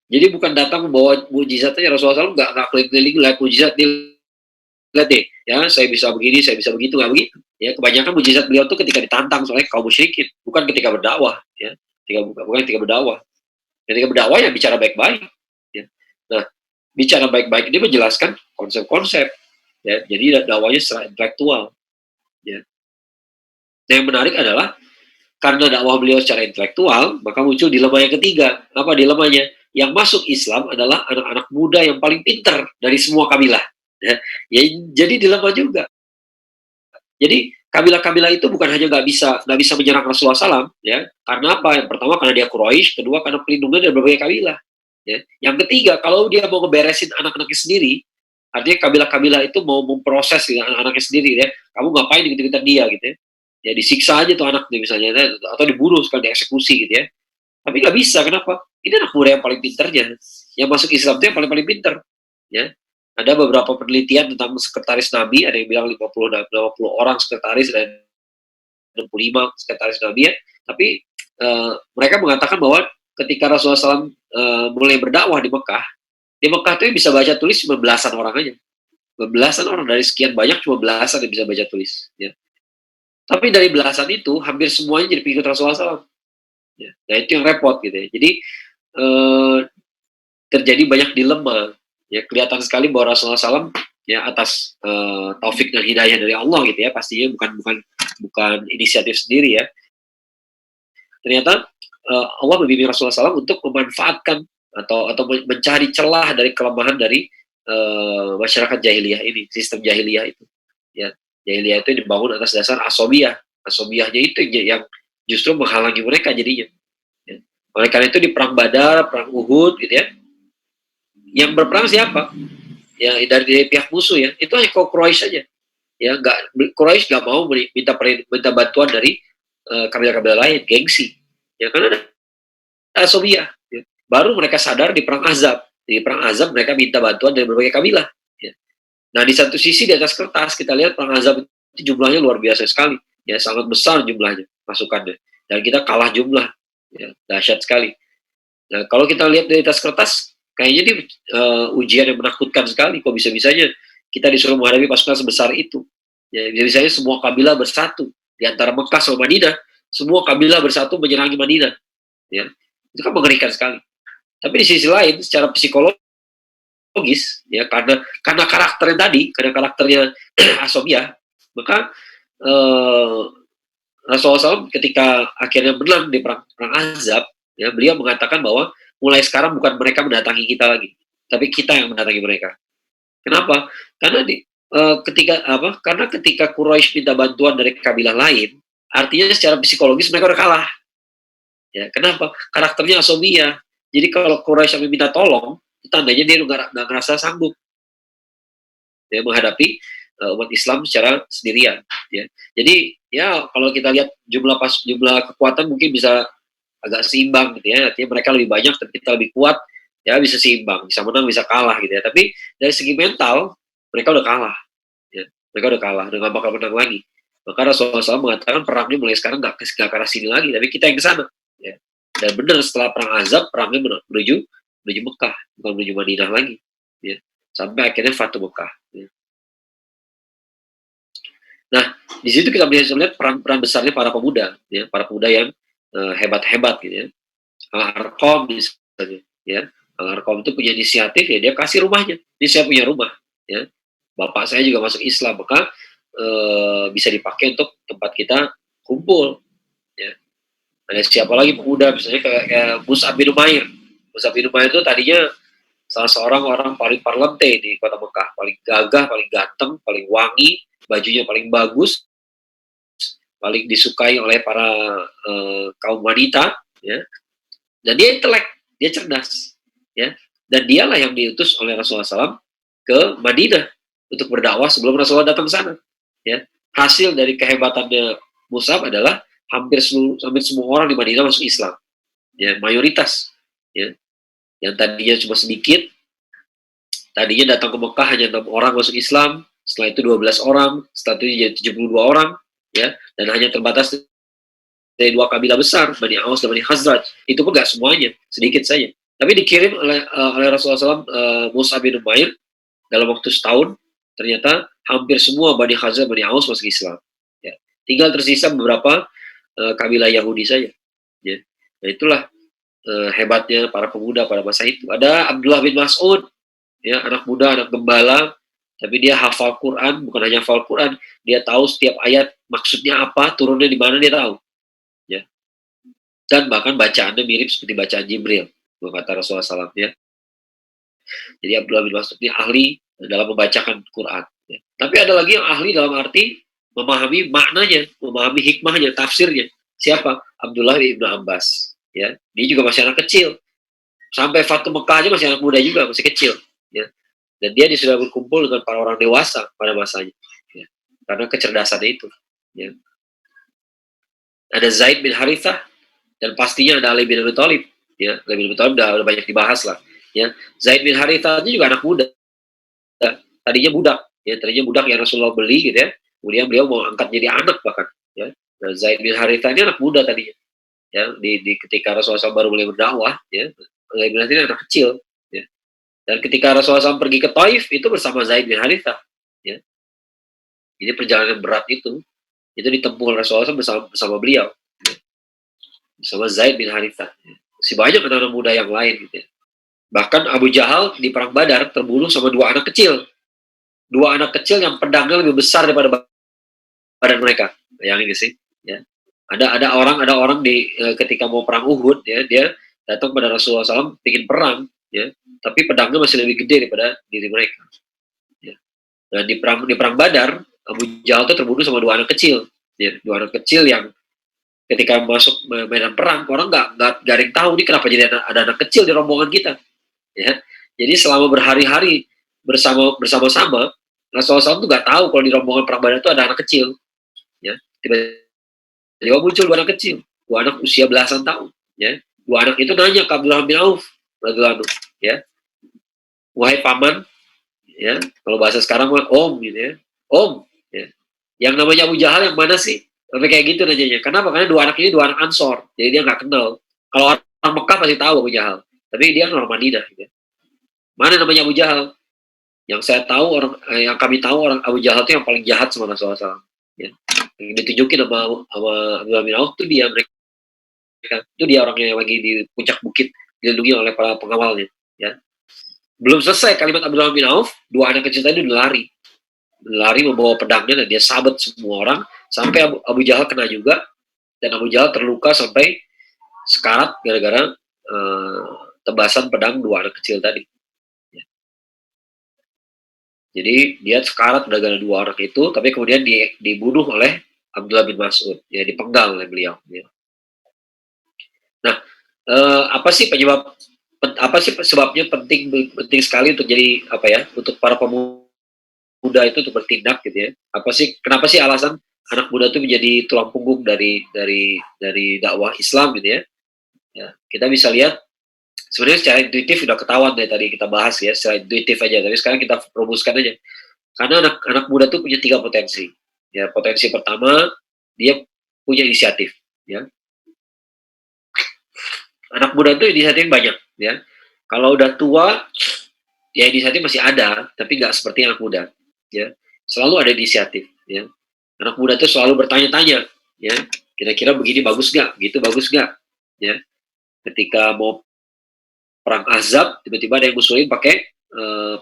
Jadi bukan datang membawa mujizatnya. Rasulullah SAW nggak keliling-keliling lihat mujizat, lihat deh, ya, saya bisa begini, saya bisa begitu, nggak begitu. Ya, kebanyakan mujizat beliau itu ketika ditantang soalnya kaum musyrikin, bukan ketika berdakwah, ya. Bukan ketika berdakwah. Ketika berdakwah ya bicara baik-baik, ya. Nah, bicara baik-baik ini menjelaskan konsep-konsep, ya. Jadi dakwahnya secara intelektual, ya. Nah, yang menarik adalah karena dakwah beliau secara intelektual, maka muncul dilema yang ketiga. Apa dilemanya? Yang masuk Islam adalah anak-anak muda yang paling pintar dari semua kabilah, ya. Ya, jadi dilema juga. Jadi kabilah-kabilah itu bukan hanya nggak bisa menyerang Rasulullah SAW, ya. Karena apa? Yang pertama karena dia Quraisy, kedua karena pelindungan dari berbagai kabilah. Ya. Yang ketiga, kalau dia mau ngeberesin anak-anaknya sendiri, artinya kabilah-kabilah itu mau memproses ya, anak-anaknya sendiri, ya. Kamu ngapain gitu-gitu dia gitu ya. Ya disiksa aja tuh anaknya misalnya, ya, atau dibunuh sekali, dieksekusi gitu ya. Tapi nggak bisa, kenapa? Ini anak muda yang paling pinternya. Yang masuk Islam itu yang paling pinter. Ya. Ada beberapa penelitian tentang sekretaris Nabi, ada yang bilang 50 orang sekretaris dan 65 sekretaris Nabi, ya. Tapi mereka mengatakan bahwa ketika Rasulullah SAW mulai berdakwah di Mekah itu bisa baca tulis cuma belasan orang aja. Belasan orang dari sekian banyak cuma belasan yang bisa baca tulis. Ya. Tapi dari belasan itu hampir semuanya jadi pengikut Rasulullah SAW. Ya. Nah, itu yang repot gitu ya. Jadi terjadi banyak dilema. Ya, kelihatan sekali bahwa Rasulullah SAW ya atas taufik dan hidayah dari Allah gitu ya, pastinya bukan inisiatif sendiri ya. Ternyata Allah membimbing Rasulullah SAW untuk memanfaatkan atau mencari celah dari kelemahan dari masyarakat jahiliyah ini, sistem jahiliyah itu. Ya, jahiliyah itu dibangun atas dasar asobiyah. Asobiyahnya itu yang justru menghalangi mereka jadinya. Ya. Oleh karena itu di perang Badar, perang Uhud gitu ya, yang berperang siapa? Ya dari pihak musuh ya. Itu hanya Quraisy saja. Ya Quraisy nggak mau minta bantuan dari kabilah-kabilah lain, gengsi. Ya karena ada asobiyah. Ya. Baru mereka sadar di perang Azab. Di perang Azab mereka minta bantuan dari berbagai kabilah. Ya. Nah di satu sisi di atas kertas kita lihat perang Azab itu jumlahnya luar biasa sekali. Ya sangat besar jumlahnya pasukannya. Dan kita kalah jumlah. Ya, dahsyat sekali. Nah kalau kita lihat di atas kertas kayaknya ini ujian yang menakutkan sekali. Kok bisa-bisanya kita disuruh menghadapi pasukan sebesar itu. Ya, bisa-bisanya semua kabilah bersatu. Di antara Mekah sama Madinah, semua kabilah bersatu menyerangi Madinah. Ya, itu kan mengerikan sekali. Tapi di sisi lain, secara psikologis, ya karena karakternya tadi, karena karakternya Asobiyah, maka Rasulullah SAW ketika akhirnya menang di perang Ahzab, ya, beliau mengatakan bahwa mulai sekarang bukan mereka mendatangi kita lagi, tapi kita yang mendatangi mereka. Kenapa? Karena karena ketika Quraisy minta bantuan dari kabilah lain, artinya secara psikologis mereka udah kalah. Ya, kenapa? Karakternya asobia. Jadi kalau Quraisy yang minta tolong, itu tandanya dia nggak ngerasa sanggup ya menghadapi umat Islam secara sendirian. Ya. Jadi ya kalau kita lihat jumlah kekuatan mungkin bisa agak seimbang gitu ya. Artinya mereka lebih banyak tapi kita lebih kuat, ya bisa seimbang, bisa menang, bisa kalah gitu ya. Tapi dari segi mental mereka udah kalah. Ya. Mereka udah kalah, udah nggak bakal menang lagi. Maka Rasulullah SAW mengatakan perangnya mulai sekarang nggak ke arah sini lagi, tapi kita yang ke sana. Ya. Dan benar setelah perang Azab, perangnya menuju Mekah, bukan menuju Madinah lagi. Ya. Sampai akhirnya Fatu Mekah. Ya. Nah, di situ kita bisa melihat peran besarnya para pemuda, ya, para pemuda yang hebat-hebat gitu ya. Al-Arqam misalnya, ya. Al-Arqam itu punya inisiatif ya, dia kasih rumahnya. Ini saya punya rumah, ya. Bapak saya juga masuk Islam, maka bisa dipakai untuk tempat kita kumpul, ya. Ada siapa lagi pemuda, misalnya kayak Mus'ab bin Umair. Mus'ab bin Umair itu tadinya salah seorang orang paling parlante di kota Mekah, paling gagah, paling ganteng, paling wangi, bajunya paling bagus, paling disukai oleh para kaum wanita, ya. Dan dia intelek, dia cerdas, ya. Dan dialah yang diutus oleh Rasulullah SAW ke Madinah untuk berdakwah sebelum Rasulullah datang ke sana, ya. Hasil dari kehebatannya Mus'ab adalah hampir semua orang di Madinah masuk Islam, ya, mayoritas, ya. Yang tadinya cuma sedikit, tadinya datang ke Mekah hanya 6 orang masuk Islam, setelah itu 12 orang, setelah itu jadi 72 orang, ya, dan hanya terbatas dari 2 kabilah besar, Bani Aus dan Bani Khazraj. Itu pun nggak semuanya, sedikit saja. Tapi dikirim oleh Rasulullah SAW, Mus'ab bin Umair, dalam waktu setahun, ternyata hampir semua Bani Khazraj, Bani Aus masuk Islam. Ya. Tinggal tersisa beberapa kabilah Yahudi saja. Ya. Nah itulah hebatnya para pemuda pada masa itu. Ada Abdullah bin Mas'ud, ya, anak muda, anak gembala, tapi dia hafal Quran, bukan hanya hafal Quran, dia tahu setiap ayat maksudnya apa, turunnya di mana dia tahu. Ya. Dan bahkan bacaannya mirip seperti bacaan Jibril, kata Rasulullah SAW, ya. Jadi Abdullah bin Mas'ud ini ahli dalam membacakan Quran. Ya. Tapi ada lagi yang ahli dalam arti memahami maknanya, memahami hikmahnya, tafsirnya. Siapa? Abdullah bin Ibnu Abbas. Ya. Dia juga masih anak kecil. Sampai Fatu Mekah aja masih anak muda juga, masih kecil. Ya. Dan dia sudah berkumpul dengan para orang dewasa pada masanya. Ya. Karena kecerdasannya itu. Ya. Ada Zaid bin Harithah, dan pastinya ada Ali bin Abi Thalib. Ya. Ali bin Abi Thalib udah banyak dibahas lah. Ya. Zaid bin Harithah juga anak muda. Tadinya budak, ya, tadinya budak yang Rasulullah beli gitu ya. Kemudian beliau mau angkat jadi anak bahkan, ya. Nah, Zaid bin Harithah ini anak muda tadinya. Ya, di ketika Rasulullah SAW baru mulai berdakwah, ya. Zaid bin Harithah ini anak kecil, ya. Dan ketika Rasulullah SAW pergi ke Taif itu bersama Zaid bin Harithah, ya. Ini perjalanan berat itu ditempuh oleh Rasulullah SAW bersama beliau, ya. Bersama Zaid bin Harithah. Ya. Masih banyak anak-anak muda yang lain gitu ya. Bahkan Abu Jahal di perang Badar terbunuh sama 2 anak kecil. 2 anak kecil yang pedangnya lebih besar daripada badan mereka. Bayangin sih, ya. Ada orang di ketika mau perang Uhud, ya, dia datang pada Rasulullah SAW bikin perang, ya, tapi pedangnya masih lebih gede daripada diri mereka. Ya. Dan di perang Badar, Abu Jahal itu terbunuh sama 2 anak kecil, ya, 2 anak kecil yang ketika masuk medan perang, orang nggak ada yang tahu nih kenapa jadi ada anak kecil di rombongan kita, ya. Jadi selama berhari-hari bersama-sama, Rasulullah SAW tuh nggak tahu kalau di rombongan perang Badar itu ada anak kecil, ya. Tiba-tiba muncul 2 anak kecil, 2 anak usia belasan tahun, ya. 2 anak itu nanya ke Abdullah bin Auf, ya, wahai paman, ya, kalau bahasa sekarang mah om gitu ya, om, ya. Yang namanya Abu Jahal yang mana sih? Sampai kayak gitu nanyanya. Kenapa? Karena 2 anak ini 2 anak Ansor, jadi dia nggak kenal. Kalau orang Mekah pasti tahu Abu Jahal, tapi dia orang Madinah. Gitu. Mana namanya Abu Jahal? Yang saya tahu yang kami tahu orang Abu Jahal itu yang paling jahat sama Rasulullah SAW. Ya. Yang ditunjukin sama Abdullah bin Auf itu dia mereka. Itu dia orangnya yang lagi di puncak bukit dilindungi oleh para pengawalnya. Ya. Belum selesai kalimat Abdullah bin Auf, 2 anak kecil tadi udah lari membawa pedangnya dan dia sabet semua orang sampai Abu Jahal kena juga, dan Abu Jahal terluka sampai sekarat gara-gara tebasan pedang dua anak kecil tadi. Ya. Jadi dia sekarat gara-gara dua orang itu, tapi kemudian dibunuh oleh Abdullah bin Mas'ud, ya, dipenggal oleh beliau. Ya. Nah, apa sih sebabnya penting sekali untuk jadi apa ya, untuk para pemuda itu untuk bertindak gitu ya? Kenapa sih alasan anak muda itu menjadi tulang punggung dari dakwah Islam gitu ya? Ya, kita bisa lihat sebenarnya secara intuitif sudah ketahuan dari tadi kita bahas ya, secara intuitif aja. Tapi sekarang kita rumuskan aja. Karena anak muda itu punya 3 potensi. Ya, potensi pertama dia punya inisiatif. Ya, anak muda itu inisiatif banyak. Ya, kalau udah tua, ya inisiatif masih ada, tapi nggak seperti anak muda. Ya, selalu ada inisiatif. Ya, anak muda itu selalu bertanya-tanya. Ya, kira-kira begini bagus nggak? Gitu bagus nggak? Ya, ketika mau perang Ahzab, tiba-tiba ada yang ngusulin pakai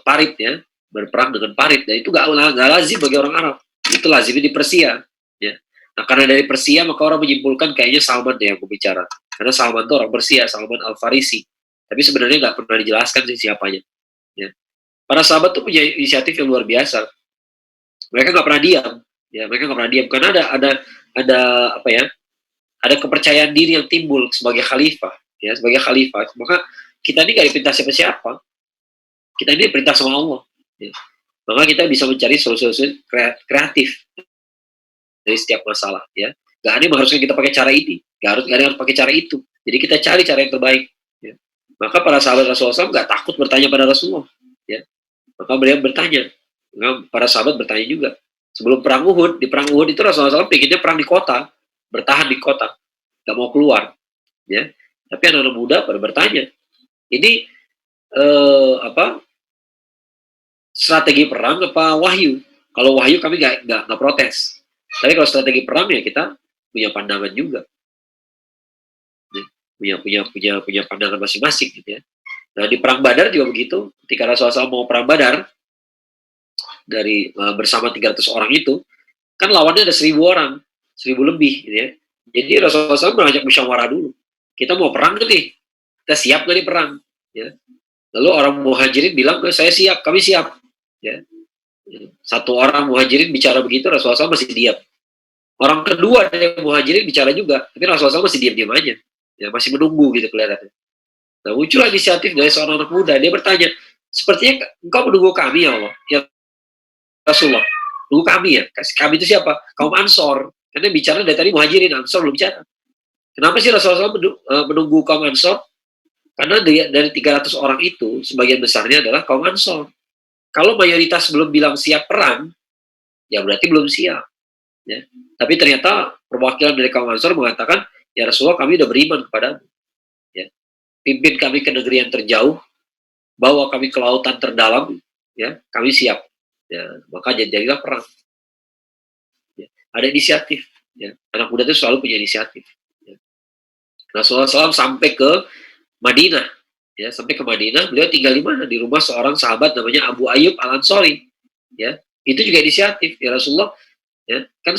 parit ya, berperang dengan parit. Dan itu gak lazim bagi orang Arab. Itu lazimnya di Persia. Ya. Nah, karena dari Persia, maka orang menyimpulkan kayaknya Salman yang berbicara. Karena Salman itu orang Persia, Salman Al-Farisi. Tapi sebenarnya nggak pernah dijelaskan sih siapanya. Ya. Para sahabat tuh punya inisiatif yang luar biasa. Mereka nggak pernah diam. Ya, mereka nggak pernah diam. Karena ada apa ya? Ada kepercayaan diri yang timbul sebagai khalifah. Ya, sebagai khalifah. Maka kita ini gak diperintah siapa-siapa. Kita ini diperintah sama Allah. Ya. Maka kita bisa mencari solusi-solusi kreatif dari setiap masalah. Ya. Gak ada yang mengharuskan kita pakai cara ini. Gak ada yang harus pakai cara itu. Jadi kita cari cara yang terbaik. Ya. Maka para sahabat Rasulullah SAW gak takut bertanya pada Rasulullah. Ya. Maka beliau bertanya. Maka para sahabat bertanya juga. Sebelum perang Uhud, di perang Uhud itu Rasulullah SAW pengennya perang di kota. Bertahan di kota. Gak mau keluar. Ya. Tapi anak-anak muda pada bertanya. Ini strategi perang apa wahyu? Kalau wahyu kami nggak protes. Tapi kalau strategi perang ya kita punya pandangan juga, ya. punya pandangan masing-masing gitu ya. Nah di perang Badar juga begitu. Ketika Rasulullah SAW mau perang Badar dari bersama 300 orang itu, kan lawannya ada 1.000 orang, 1.000 lebih gitu ya. Jadi Rasulullah SAW mengajak musyawarah dulu. Kita mau perang nih, kita siap nggak nih perang? Ya. Lalu orang muhajirin bilang, saya siap, kami siap. Ya. Satu orang muhajirin bicara begitu, Rasulullah SAW masih diam. Orang kedua dari muhajirin bicara juga, tapi Rasulullah SAW masih diam-diam aja. Ya, masih menunggu gitu kelihatannya. Nah muncul inisiatif dari seorang anak muda, dia bertanya, sepertinya engkau menunggu kami ya Allah. Ya Rasulullah, tunggu kami ya. Kami itu siapa? Kaum Ansor. Karena bicara dari tadi muhajirin, Ansor belum bicara. Kenapa sih Rasulullah SAW menunggu kaum Ansor? Karena dari 300 orang itu, sebagian besarnya adalah kaum Ansor. Kalau mayoritas belum bilang siap perang, ya berarti belum siap. Ya. Tapi ternyata perwakilan dari kaum Ansor mengatakan, ya Rasulullah kami sudah beriman kepadamu. Ya. Pimpin kami ke negeri yang terjauh, bawa kami ke lautan terdalam, ya kami siap. Ya. Maka jadilah perang. Ya. Ada inisiatif. Ya. Anak muda itu selalu punya inisiatif. Ya. Rasulullah SAW sampai ke Madinah, ya sampai ke Madinah, beliau tinggal di mana? Di rumah seorang sahabat namanya Abu Ayyub Al-Ansori, ya itu juga inisiatif ya Rasulullah, ya kan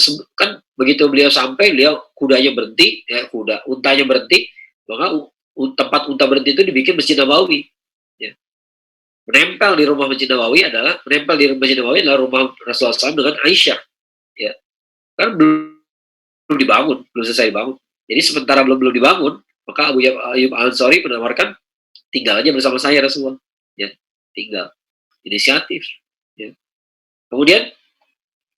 begitu beliau sampai, beliau kudanya berhenti, ya untanya berhenti, maka tempat unta berhenti itu dibikin Masjid Nabawi, ya menempel di rumah Masjid Nabawi adalah rumah Rasulullah SAW dengan Aisyah, ya kan belum dibangun, belum selesai dibangun, jadi sementara belum dibangun. Maka Abu Ayyub Al-Ansori menawarkan tinggal aja bersama saya Rasulullah, ya tinggal, inisiatif. Ya. Kemudian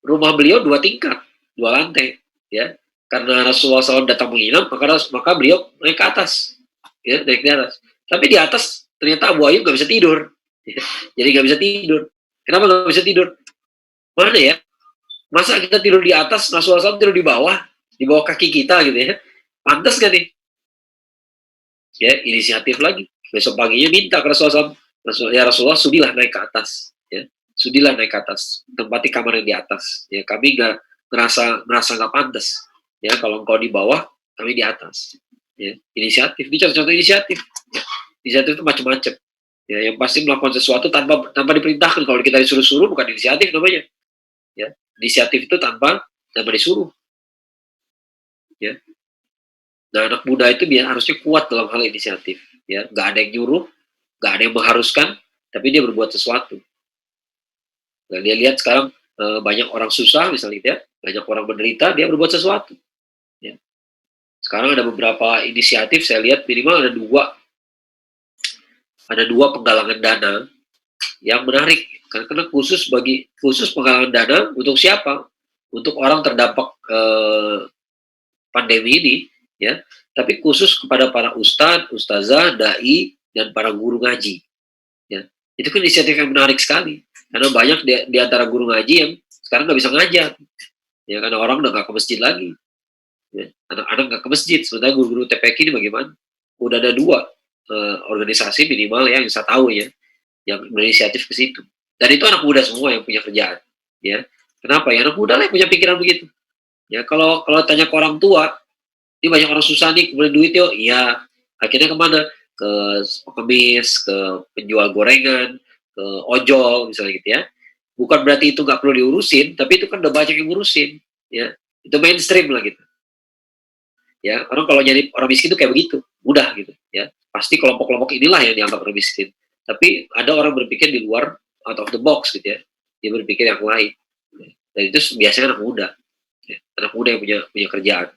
rumah beliau 2 tingkat, 2 lantai, ya karena Rasulullah SAW datang menginap, maka beliau naik ke atas, ya naik di atas. Tapi di atas ternyata Abu Ayyub nggak bisa tidur, ya. Jadi nggak bisa tidur. Kenapa nggak bisa tidur? Mana ya? Masa kita tidur di atas, Rasulullah SAW tidur di bawah kaki kita gitu ya? Pantas gak nih? Ya inisiatif lagi, besok paginya minta ke Rasulullah SAW, ya Rasulullah sudilah naik ke atas, ya sudilah naik ke atas, tempati kamar yang di atas, ya kami nggak merasa nggak pantas, ya kalau engkau di bawah kami di atas, ya inisiatif, ini contoh-contoh inisiatif, ya. Inisiatif itu macam-macam, ya yang pasti melakukan sesuatu tanpa diperintahkan. Kalau kita disuruh-suruh bukan inisiatif namanya, ya inisiatif itu tanpa disuruh, ya Nah, anak muda itu harusnya kuat dalam hal inisiatif, ya. Nggak ada yang nyuruh, nggak ada yang mengharuskan, tapi dia berbuat sesuatu. Nah, dia lihat sekarang banyak orang susah, misalnya gitu ya, banyak orang menderita, dia berbuat sesuatu. Ya. Sekarang ada beberapa inisiatif, saya lihat minimal ada dua penggalangan dana yang menarik, karena khusus penggalangan dana untuk siapa? Untuk orang terdampak pandemi ini, ya, tapi khusus kepada para ustadz, ustazah, dai, dan para guru ngaji. Ya, itu kan inisiatif yang menarik sekali, karena banyak di antara guru ngaji yang sekarang nggak bisa ngajar, ya, karena orang udah nggak ke masjid lagi. Ya, anak-anak nggak ke masjid, sementara guru-guru TPQ ini bagaimana? Udah ada dua organisasi minimal ya, yang saya tahu ya, yang berinisiatif ke situ. Dan itu anak muda semua yang punya kerjaan. Ya, kenapa ya? Anak muda lah yang punya pikiran begitu. Ya, kalau tanya ke orang tua, ini banyak orang susah nih, kemudian duit yuk, iya. Akhirnya kemana? Ke pengemis, ke penjual gorengan, ke ojol, misalnya gitu ya. Bukan berarti itu nggak perlu diurusin, tapi itu kan udah banyak yang ngurusin. Ya, itu mainstream lah gitu. Ya, orang kalau jadi orang miskin itu kayak begitu, mudah gitu. Ya, pasti kelompok-kelompok inilah yang dianggap orang miskin. Tapi ada orang berpikir di luar, out of the box gitu ya. Dia berpikir yang lain. Dan itu biasanya anak muda. Ya, anak muda yang punya kerjaan.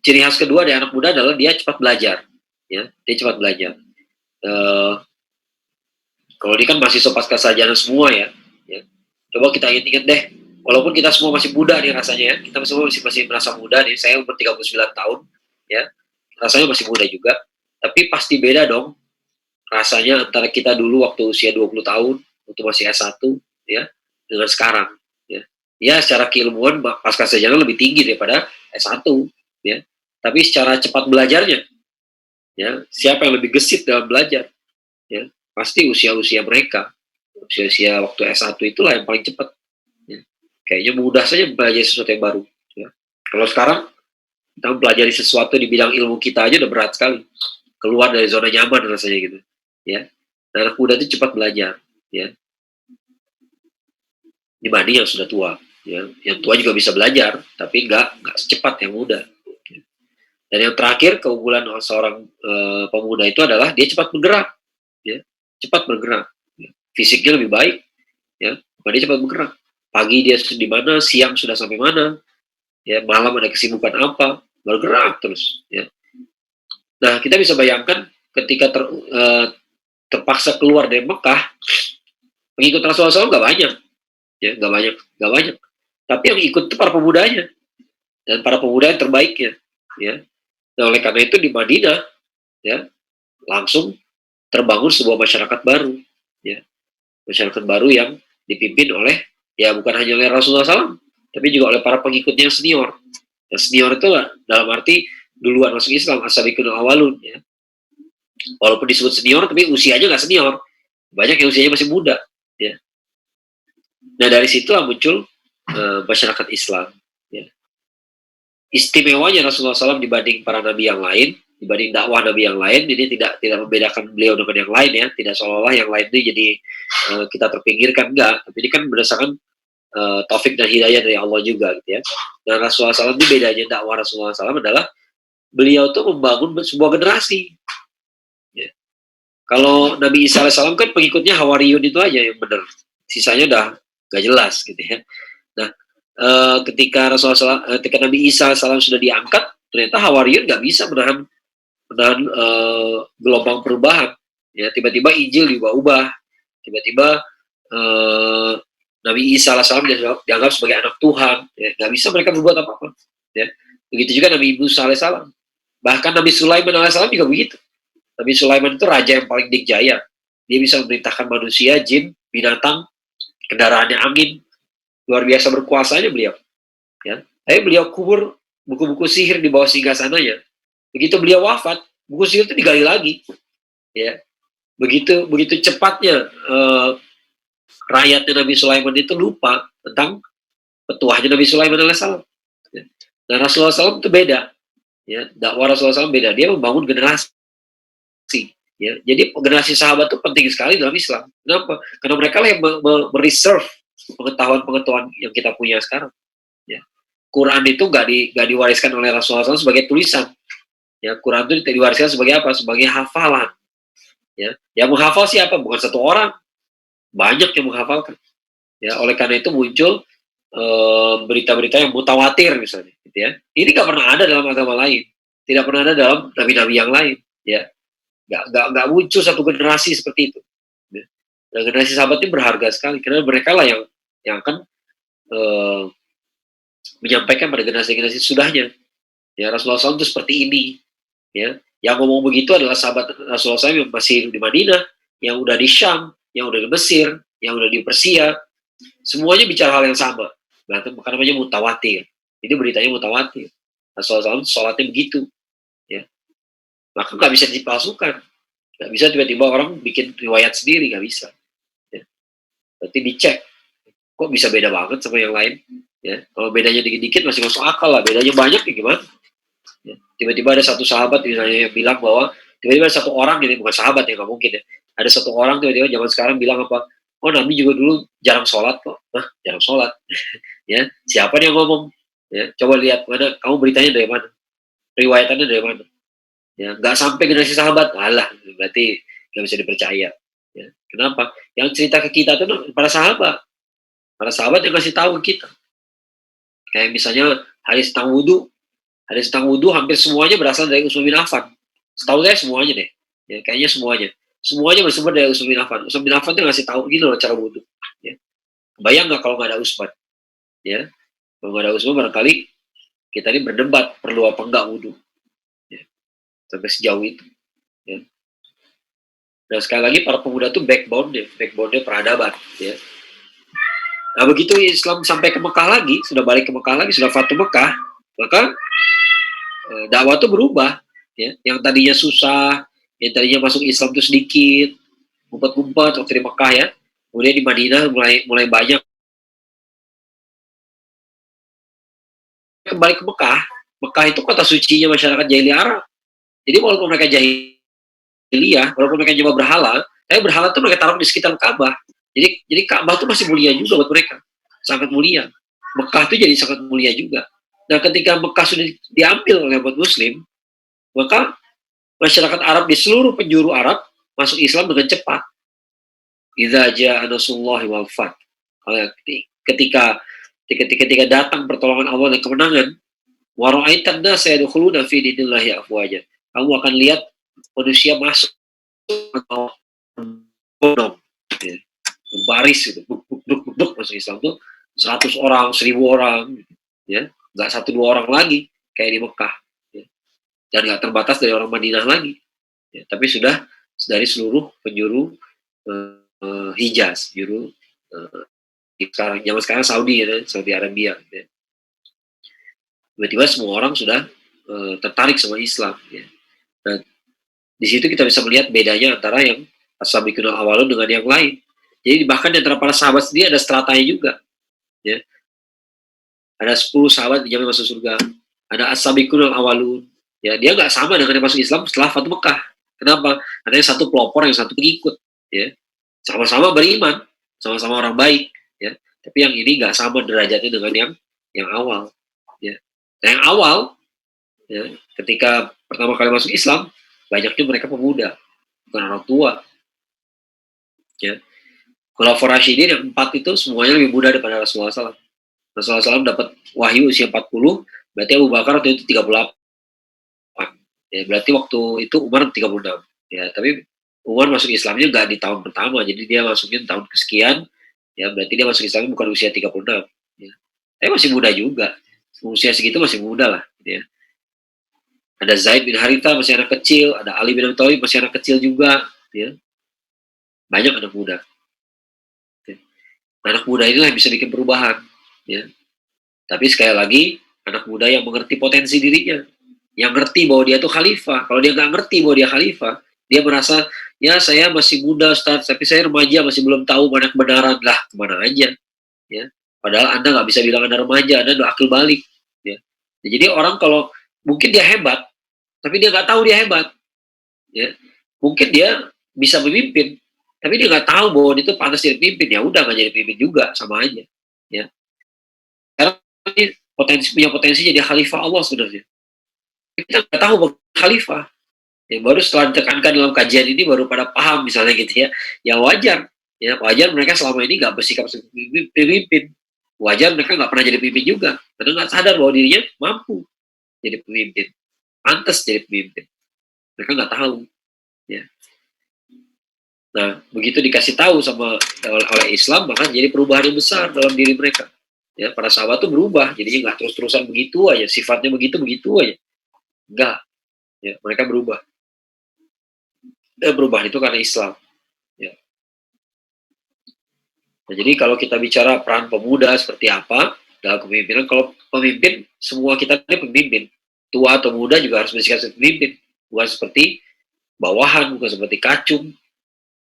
Ciri khas kedua dari anak muda adalah dia cepat belajar, ya, dia cepat belajar. Kalau dia kan masih pasca sarjana semua ya. Coba kita ingat-ingat deh, walaupun kita semua masih muda nih rasanya ya, kita semua masih merasa muda nih, saya umur 39 tahun, ya, rasanya masih muda juga, tapi pasti beda dong rasanya antara kita dulu waktu usia 20 tahun, waktu masih S1, ya, dengan sekarang, ya. Ya, secara keilmuan pasca sarjana lebih tinggi daripada S1, ya. Tapi secara cepat belajarnya, ya, siapa yang lebih gesit dalam belajar, ya, pasti usia-usia mereka, usia-usia waktu S1 itulah yang paling cepat, ya. Kayaknya mudah saja belajar sesuatu yang baru, ya. Kalau sekarang kita mempelajari sesuatu di bidang ilmu kita aja udah berat sekali, keluar dari zona nyaman rasanya gitu, ya. Nah, anak muda itu cepat belajar, ya, dibanding yang sudah tua, ya. Yang tua juga bisa belajar, tapi nggak secepat yang muda. Dan yang terakhir, keunggulan seorang pemuda itu adalah dia cepat bergerak, ya, cepat bergerak, ya. Fisiknya lebih baik, ya, dia cepat bergerak. Pagi dia di mana, siang sudah sampai mana, ya, malam ada kesibukan apa, bergerak terus, ya. Nah, kita bisa bayangkan ketika terpaksa keluar dari Mekah, pengikut Rasulullah SAW nggak banyak, ya, nggak banyak. Tapi yang ikut itu para pemudanya, dan para pemuda yang terbaiknya, ya. Nah, oleh karena itu di Madinah, ya, langsung terbangun sebuah masyarakat baru, ya, masyarakat baru yang dipimpin oleh, ya, bukan hanya oleh Rasulullah SAW, tapi juga oleh para pengikutnya yang senior. Yang senior itu dalam arti duluan masuk Islam, as-sabiqun awalun, ya. Walaupun disebut senior, tapi usianya nggak senior, banyak yang usianya masih muda, ya. Nah, dari situlah muncul masyarakat Islam, ya. Istimewanya Rasulullah SAW dibanding para nabi yang lain, dibanding dakwah nabi yang lain, ini tidak membedakan beliau dengan yang lain, ya. Tidak seolah-olah yang lain itu jadi kita terpinggirkan, enggak. Tapi ini kan berdasarkan taufik dan hidayah dari Allah juga, gitu ya. Dan Rasulullah SAW ini bedanya dakwah Rasulullah SAW adalah beliau tuh membangun sebuah generasi, ya. Kalau Nabi Isa AS kan pengikutnya Hawariyun itu aja yang benar, sisanya udah gak jelas, gitu ya. Nah, ketika ketika Nabi Isa AS sudah diangkat, ternyata Hawariyun nggak bisa menahan gelombang perubahan, ya. Tiba-tiba Injil diubah-ubah, tiba-tiba Nabi Isa AS dianggap sebagai anak Tuhan, ya. Nggak bisa mereka berbuat apa-apa, ya. Begitu juga Nabi Musa AS, bahkan Nabi Sulaiman AS juga begitu. Nabi Sulaiman itu raja yang paling dikjaya, dia bisa memerintahkan manusia, jin, binatang, kendaraannya angin, luar biasa berkuasanya beliau, ya. Tapi beliau kubur buku-buku sihir di bawah singgasananya. Begitu beliau wafat, buku sihir itu digali lagi, ya. Begitu cepatnya rakyatnya Nabi Sulaiman itu lupa tentang petuahnya Nabi Sulaiman alaihissalam. Ya. Dan Rasulullah SAW itu beda, ya. Dakwah Rasulullah SAW beda, dia membangun generasi, ya. Jadi generasi sahabat itu penting sekali dalam Islam. Kenapa? Karena mereka lah yang mereserve pengetahuan yang kita punya sekarang, ya. Quran itu nggak diwariskan oleh Rasulullah SAW sebagai tulisan. Ya, Quran itu diwariskan sebagai apa? Sebagai hafalan. Ya, yang menghafal siapa? Bukan satu orang, banyak yang menghafalkan. Ya, oleh karena itu muncul berita-berita yang mutawatir misalnya, gitu ya. Ini nggak pernah ada dalam agama lain, tidak pernah ada dalam nabi-nabi yang lain, ya. Nggak muncul satu generasi seperti itu. Ya. Dan generasi sahabat ini berharga sekali karena mereka lah yang akan menyampaikan pada generasi-generasi sudahnya. Ya, Rasulullah SAW itu seperti ini. Ya, yang ngomong begitu adalah sahabat Rasulullah SAW yang masih hidup di Madinah, yang udah di Syam, yang udah di Mesir, yang udah di Persia. Semuanya bicara hal yang sama. Maka namanya mutawatir. Ini beritanya mutawatir. Rasulullah SAW sholatnya begitu. Ya. Maka nggak bisa dipalsukan. Nggak bisa tiba-tiba orang bikin riwayat sendiri, nggak bisa. Ya. Berarti dicek. Kok bisa beda banget sama yang lain? Ya. Kalau bedanya dikit-dikit masih masuk akal lah. Bedanya banyak ya gimana? Ya. Tiba-tiba ada satu sahabat misalnya yang bilang bahwa tiba-tiba ada satu orang, ini bukan sahabat ya, nggak mungkin ya. Ada satu orang tiba-tiba zaman sekarang bilang apa? Oh, Nabi juga dulu jarang sholat kok. Nah, jarang sholat. Ya, siapa yang ngomong? Ya, coba lihat mana, kamu beritanya dari mana? Riwayatannya dari mana? Ya, nggak sampai generasi sahabat, alah, berarti nggak bisa dipercaya. Ya, kenapa? Yang cerita ke kita tuh para sahabat yang kasih tahu ke kita. Kayak misalnya hadis tentang wudhu hampir semuanya berasal dari Utsman bin Affan. Setahu saya semuanya deh. Ya, kayaknya semuanya bersumber dari Utsman bin Affan. Utsman bin Affan tuh ngasih tahu gini loh cara wudhu. Ya. Bayang nggak kalau nggak ada Utsman? Ya, kalau nggak ada Utsman barangkali kita ini berdebat perlu apa enggak wudhu. Ya. Sampai sejauh itu. Ya. Dan sekali lagi para pemuda tuh backbone-nya peradaban. Ya. Nah begitu Islam sampai ke Mekah lagi, sudah balik ke Mekah lagi, sudah Fatu Mekah, maka dakwah tuh berubah. Ya. Yang tadinya susah, yang tadinya masuk Islam tuh sedikit, ngumpet-ngumpet waktu di Mekah ya. Kemudian di Madinah mulai banyak. Kembali ke Mekah, Mekah itu kota sucinya masyarakat jahiliyah Arab. Jadi walaupun mereka jahiliyah, walaupun mereka coba berhala, tapi berhala tuh mereka taruh di sekitar Ka'bah. Jadi Ka'bah tuh masih mulia juga buat mereka, sangat mulia. Mekah tuh jadi sangat mulia juga. Nah ketika Mekah sudah diambil oleh umat Muslim, maka masyarakat Arab di seluruh penjuru Arab masuk Islam dengan cepat. Idza ja'a nasrullahi wal fath. Ketika datang pertolongan Allah dan kemenangan, wa ra'aitan nasa yadkhuluna fi dinillahi afwaja. Kamu akan lihat manusia masuk atau baris gitu, masuk Islam tuh 100 orang, 1000 orang, ya, nggak 1-2 orang lagi kayak di Mekah, ya. Dan nggak terbatas dari orang Madinah lagi, ya, tapi sudah dari seluruh penjuru Hijaz, penjuru zaman sekarang Saudi, ya, Saudi Arabia. Ya. Tiba-tiba semua orang sudah tertarik sama Islam. Ya. Dan di situ kita bisa melihat bedanya antara yang as-sabiqun al-awwalun dengan yang lain. Jadi bahkan di antara para sahabat sendiri ada stratanya juga. Ya. Ada 10 sahabat yang masuk surga. Ada as-sabiqun al-awwalun. Ya, dia nggak sama dengan yang masuk Islam setelah Fatu Mekah. Kenapa? Karena yang satu pelopor, yang satu pengikut. Ya. Sama-sama beriman, sama-sama orang baik. Ya. Tapi yang ini nggak sama derajatnya dengan yang awal. Ya. Nah, yang awal, ya, ketika pertama kali masuk Islam, banyaknya mereka pemuda, bukan orang tua. Ya. Khulafaur Rasyidin yang 4 itu semuanya lebih muda daripada Rasulullah SAW. Rasulullah SAW dapat wahyu usia 40, berarti Abu Bakar waktu itu 38. Ya, berarti waktu itu Umar 36. Ya, tapi Umar masuk Islamnya nggak di tahun pertama, jadi dia masuknya tahun kesekian. Ya, berarti dia masuk Islam bukan usia 36. Ya. Tapi masih muda juga. Usia segitu masih muda lah. Ya. Ada Zaid bin Haritha masih anak kecil, ada Ali bin Abi Thalib masih anak kecil juga. Ya. Banyak anak muda. Ya. Anak muda inilah yang bisa bikin perubahan. Ya. Tapi sekali lagi, anak muda yang mengerti potensi dirinya, yang ngerti bahwa dia tuh khalifah. Kalau dia nggak ngerti bahwa dia khalifah, dia merasa, ya saya masih muda Ustaz, tapi saya remaja masih belum tahu mana kebenaran. Lah, kemana aja. Ya. Padahal Anda nggak bisa bilang Anda remaja, Anda udah akil balik. Ya. Jadi orang kalau mungkin dia hebat, tapi dia nggak tahu dia hebat. Ya. Mungkin dia bisa memimpin, tapi dia nggak tahu bahwa dia itu pantas jadi pemimpin. Ya udah nggak jadi pemimpin juga, sama aja. Ya. Karena punya potensi jadi khalifah Allah sebenarnya. Kita nggak tahu khalifah. Ya, baru setelah ditekankan dalam kajian ini baru pada paham misalnya gitu ya. Ya wajar, ya wajar mereka selama ini nggak bersikap sebagai pemimpin. Wajar mereka nggak pernah jadi pemimpin juga, karena nggak sadar bahwa dirinya mampu jadi pemimpin, pantas jadi pemimpin. Mereka nggak tahu. Ya. Nah, begitu dikasih tahu sama oleh Islam, maka jadi perubahan yang besar dalam diri mereka. Ya, para sahabat tuh berubah, jadinya nggak terus-terusan begitu aja, sifatnya begitu aja. Enggak, ya, mereka berubah. Dan perubahan itu karena Islam. Ya. Nah, jadi kalau kita bicara peran pemuda seperti apa dalam kepemimpinan, kalau pemimpin, semua kita ini pemimpin. Tua atau muda juga harus bersikap seperti pemimpin. Bukan seperti bawahan, bukan seperti kacung.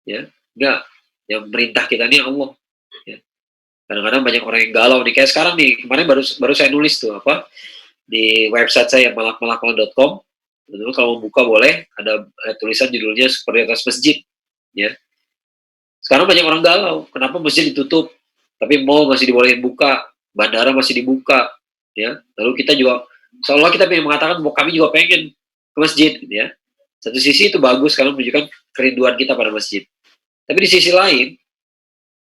Ya, enggak. Yang perintah kita ini Allah. Ya. Kadang-kadang banyak orang yang galau nih. Kayak sekarang nih, kemarin baru saya nulis tuh apa di website saya malakmalakmal.com. Teman-teman kalau mau buka boleh, ada tulisan judulnya Superioritas Masjid. Ya. Sekarang banyak orang galau, kenapa masjid ditutup, tapi mall masih dibolehin buka, bandara masih dibuka, ya. Lalu kita juga, seolah kita pengen mengatakan bahwa kami juga pengen ke masjid, gitu ya. Satu sisi itu bagus karena menunjukkan kerinduan kita pada masjid. Tapi di sisi lain,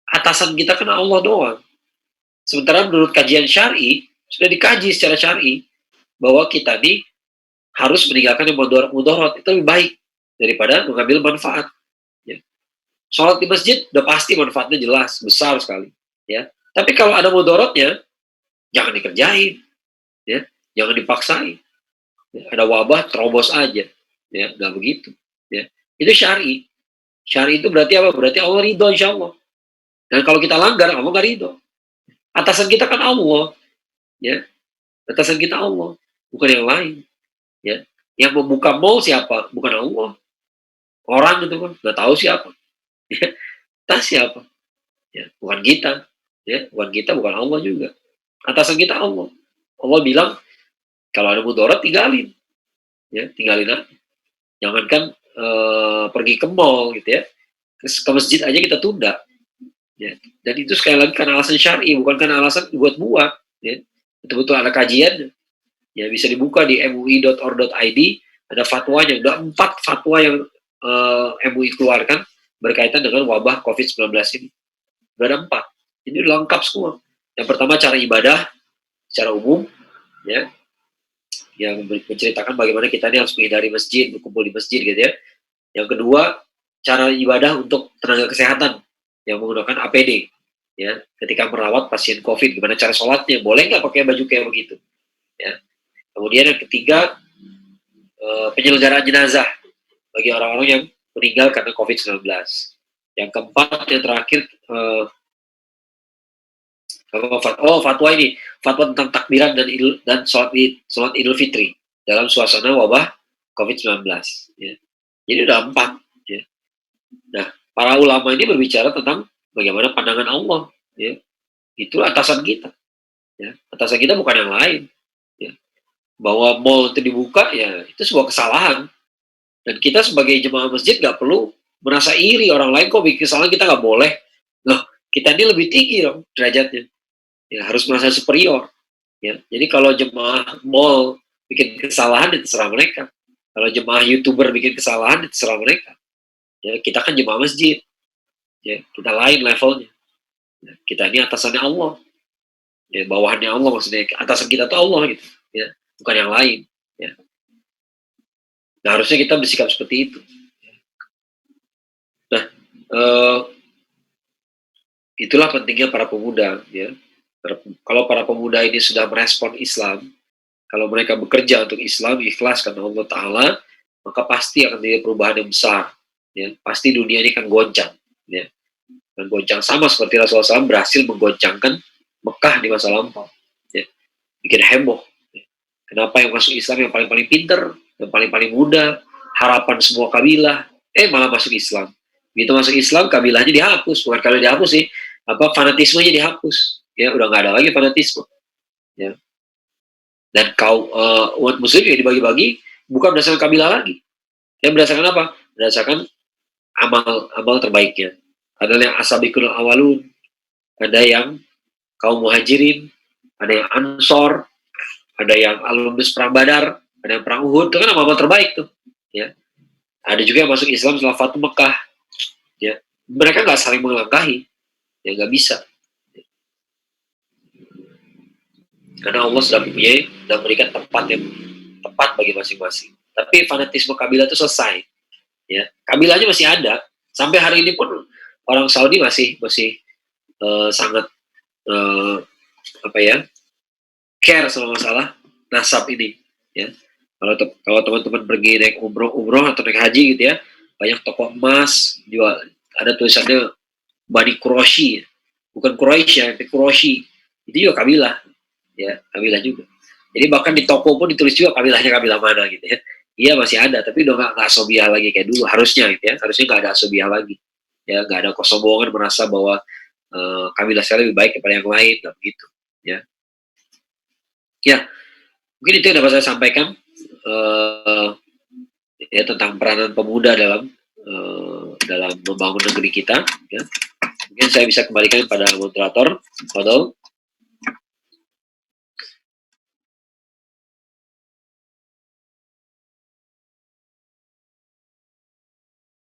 atasan kita kan Allah doang. Sementara menurut kajian syar'i, sudah dikaji secara syar'i, bahwa kita nih harus meninggalkan yang mudarat, itu lebih baik daripada mengambil manfaat. Ya. Sholat di masjid udah pasti manfaatnya jelas, besar sekali. Ya. Tapi kalau ada mudaratnya, jangan dikerjain. Ya. Jangan dipaksain. Ya. Ada wabah, terobos aja. Ya. Nggak begitu. Ya. Itu syar'i. Syar'i itu berarti apa? Berarti Allah ridho insya Allah. Dan kalau kita langgar, Allah nggak ridho. Atasan kita kan Allah. Ya. Atasan kita Allah. Bukan yang lain. Ya. Yang membuka mall siapa? Bukan Allah. Orang itu kan. Nggak tahu siapa. Ya. Entah siapa. Ya. Bukan kita. Ya. Bukan kita, bukan Allah juga. Atasan kita Allah. Allah bilang, kalau ada mudarat, tinggalin. Ya. Tinggalin aja. Jangankan pergi ke mall gitu ya. Ke masjid aja kita tunda. Ya. Dan itu sekali lagi karena alasan syar'i, bukan karena alasan buat-buat. Ya. Betul-betul ada kajian. Ya, bisa dibuka di mui.or.id, ada fatwanya, ada 4 fatwa yang MUI keluarkan berkaitan dengan wabah COVID-19 ini. Sudah ada 4. Ini lengkap semua. Yang pertama cara ibadah secara umum, ya, yang menceritakan bagaimana kita ini harus menghindari masjid, berkumpul di masjid gitu ya. Yang kedua, cara ibadah untuk tenaga kesehatan yang menggunakan APD, ya, ketika merawat pasien COVID, gimana cara sholatnya, boleh nggak pakai baju kayak begitu, ya. Kemudian yang ketiga, penyelenggaraan jenazah bagi orang-orang yang meninggal karena COVID-19. Yang keempat, yang terakhir, fatwa ini, fatwa tentang takbiran dan sholat Idul Fitri dalam suasana wabah COVID-19. Ya. Jadi udah 4. Ya. Nah, para ulama ini berbicara tentang bagaimana pandangan Allah. Ya. Itu atasan kita. Ya. Atasan kita bukan yang lain. Ya. Bahwa mall itu dibuka, ya itu sebuah kesalahan. Dan kita sebagai jemaah masjid nggak perlu merasa iri orang lain kok bikin kesalahan kita nggak boleh. Loh, kita ini lebih tinggi dong derajatnya. Ya, harus merasa superior. Ya. Jadi kalau jemaah mall bikin kesalahan, itu terserah mereka. Kalau jemaah YouTuber bikin kesalahan, itu terserah mereka. Ya, kita kan jemaah masjid. Ya, kita lain levelnya. Ya, kita ini atasannya Allah. Ya, bawahannya Allah maksudnya. Atasan kita tuh Allah gitu. Ya, bukan yang lain. Ya. Nah, harusnya kita bersikap seperti itu. Nah, itulah pentingnya para pemuda. Ya. Kalau para pemuda ini sudah merespon Islam, kalau mereka bekerja untuk Islam, ikhlas karena Allah Ta'ala, maka pasti akan terjadi perubahan yang besar. Ya. Pasti dunia ini akan goncang. Ya. Dan goncang sama seperti Rasulullah SAW berhasil menggoncangkan Mekah di masa lampau. Ya. Bikin heboh. Ya. Kenapa yang masuk Islam yang paling-paling pinter, yang paling-paling muda, harapan semua kabilah, malah masuk Islam. Begitu masuk Islam, kabilahnya dihapus. Bukan kabilah dihapus sih, fanatismenya dihapus. Ya, udah nggak ada lagi fanatisme. Ya. Dan umat muslim yang dibagi-bagi bukan berdasarkan kabilah lagi. Yang berdasarkan apa? Berdasarkan amal terbaiknya. Ada yang asabikul awalun, ada yang kaum muhajirin, ada yang Ansor, ada yang alumnus Perang Badar, ada yang Perang Uhud, itu kan nama-nama terbaik tuh, ya. Ada juga yang masuk Islam setelah Fatu Mekah, ya. Mereka nggak saling melangkahi, ya nggak bisa. Karena Allah sudah mempunyai dan memberikan tempat yang tepat bagi masing-masing. Tapi fanatisme kabilah itu selesai, ya. Kabilahnya masih ada sampai hari ini pun orang Saudi masih sangat apa ya, care sama masalah nasab ini, ya. Kalau teman-teman pergi naik umroh atau naik haji gitu ya, banyak toko emas jual, ada tulisannya Bani Quraisy, bukan Quraisy ya, tapi Quraisy. Itu juga kabilah, ya, kabilah juga. Jadi bahkan di toko pun ditulis juga kabilahnya kabilah mana gitu ya. Iya masih ada, tapi udah nggak asobiah lagi kayak dulu, harusnya gitu ya. Harusnya nggak ada asobiah lagi, ya, nggak ada kesombongan merasa bahwa kabilah saya lebih baik daripada yang lain, nggak begitu, ya. Ya, mungkin itu yang dapat saya sampaikan, ya, tentang peranan pemuda dalam membangun negeri kita, ya. Mungkin saya bisa kembalikan pada moderator, Fadol.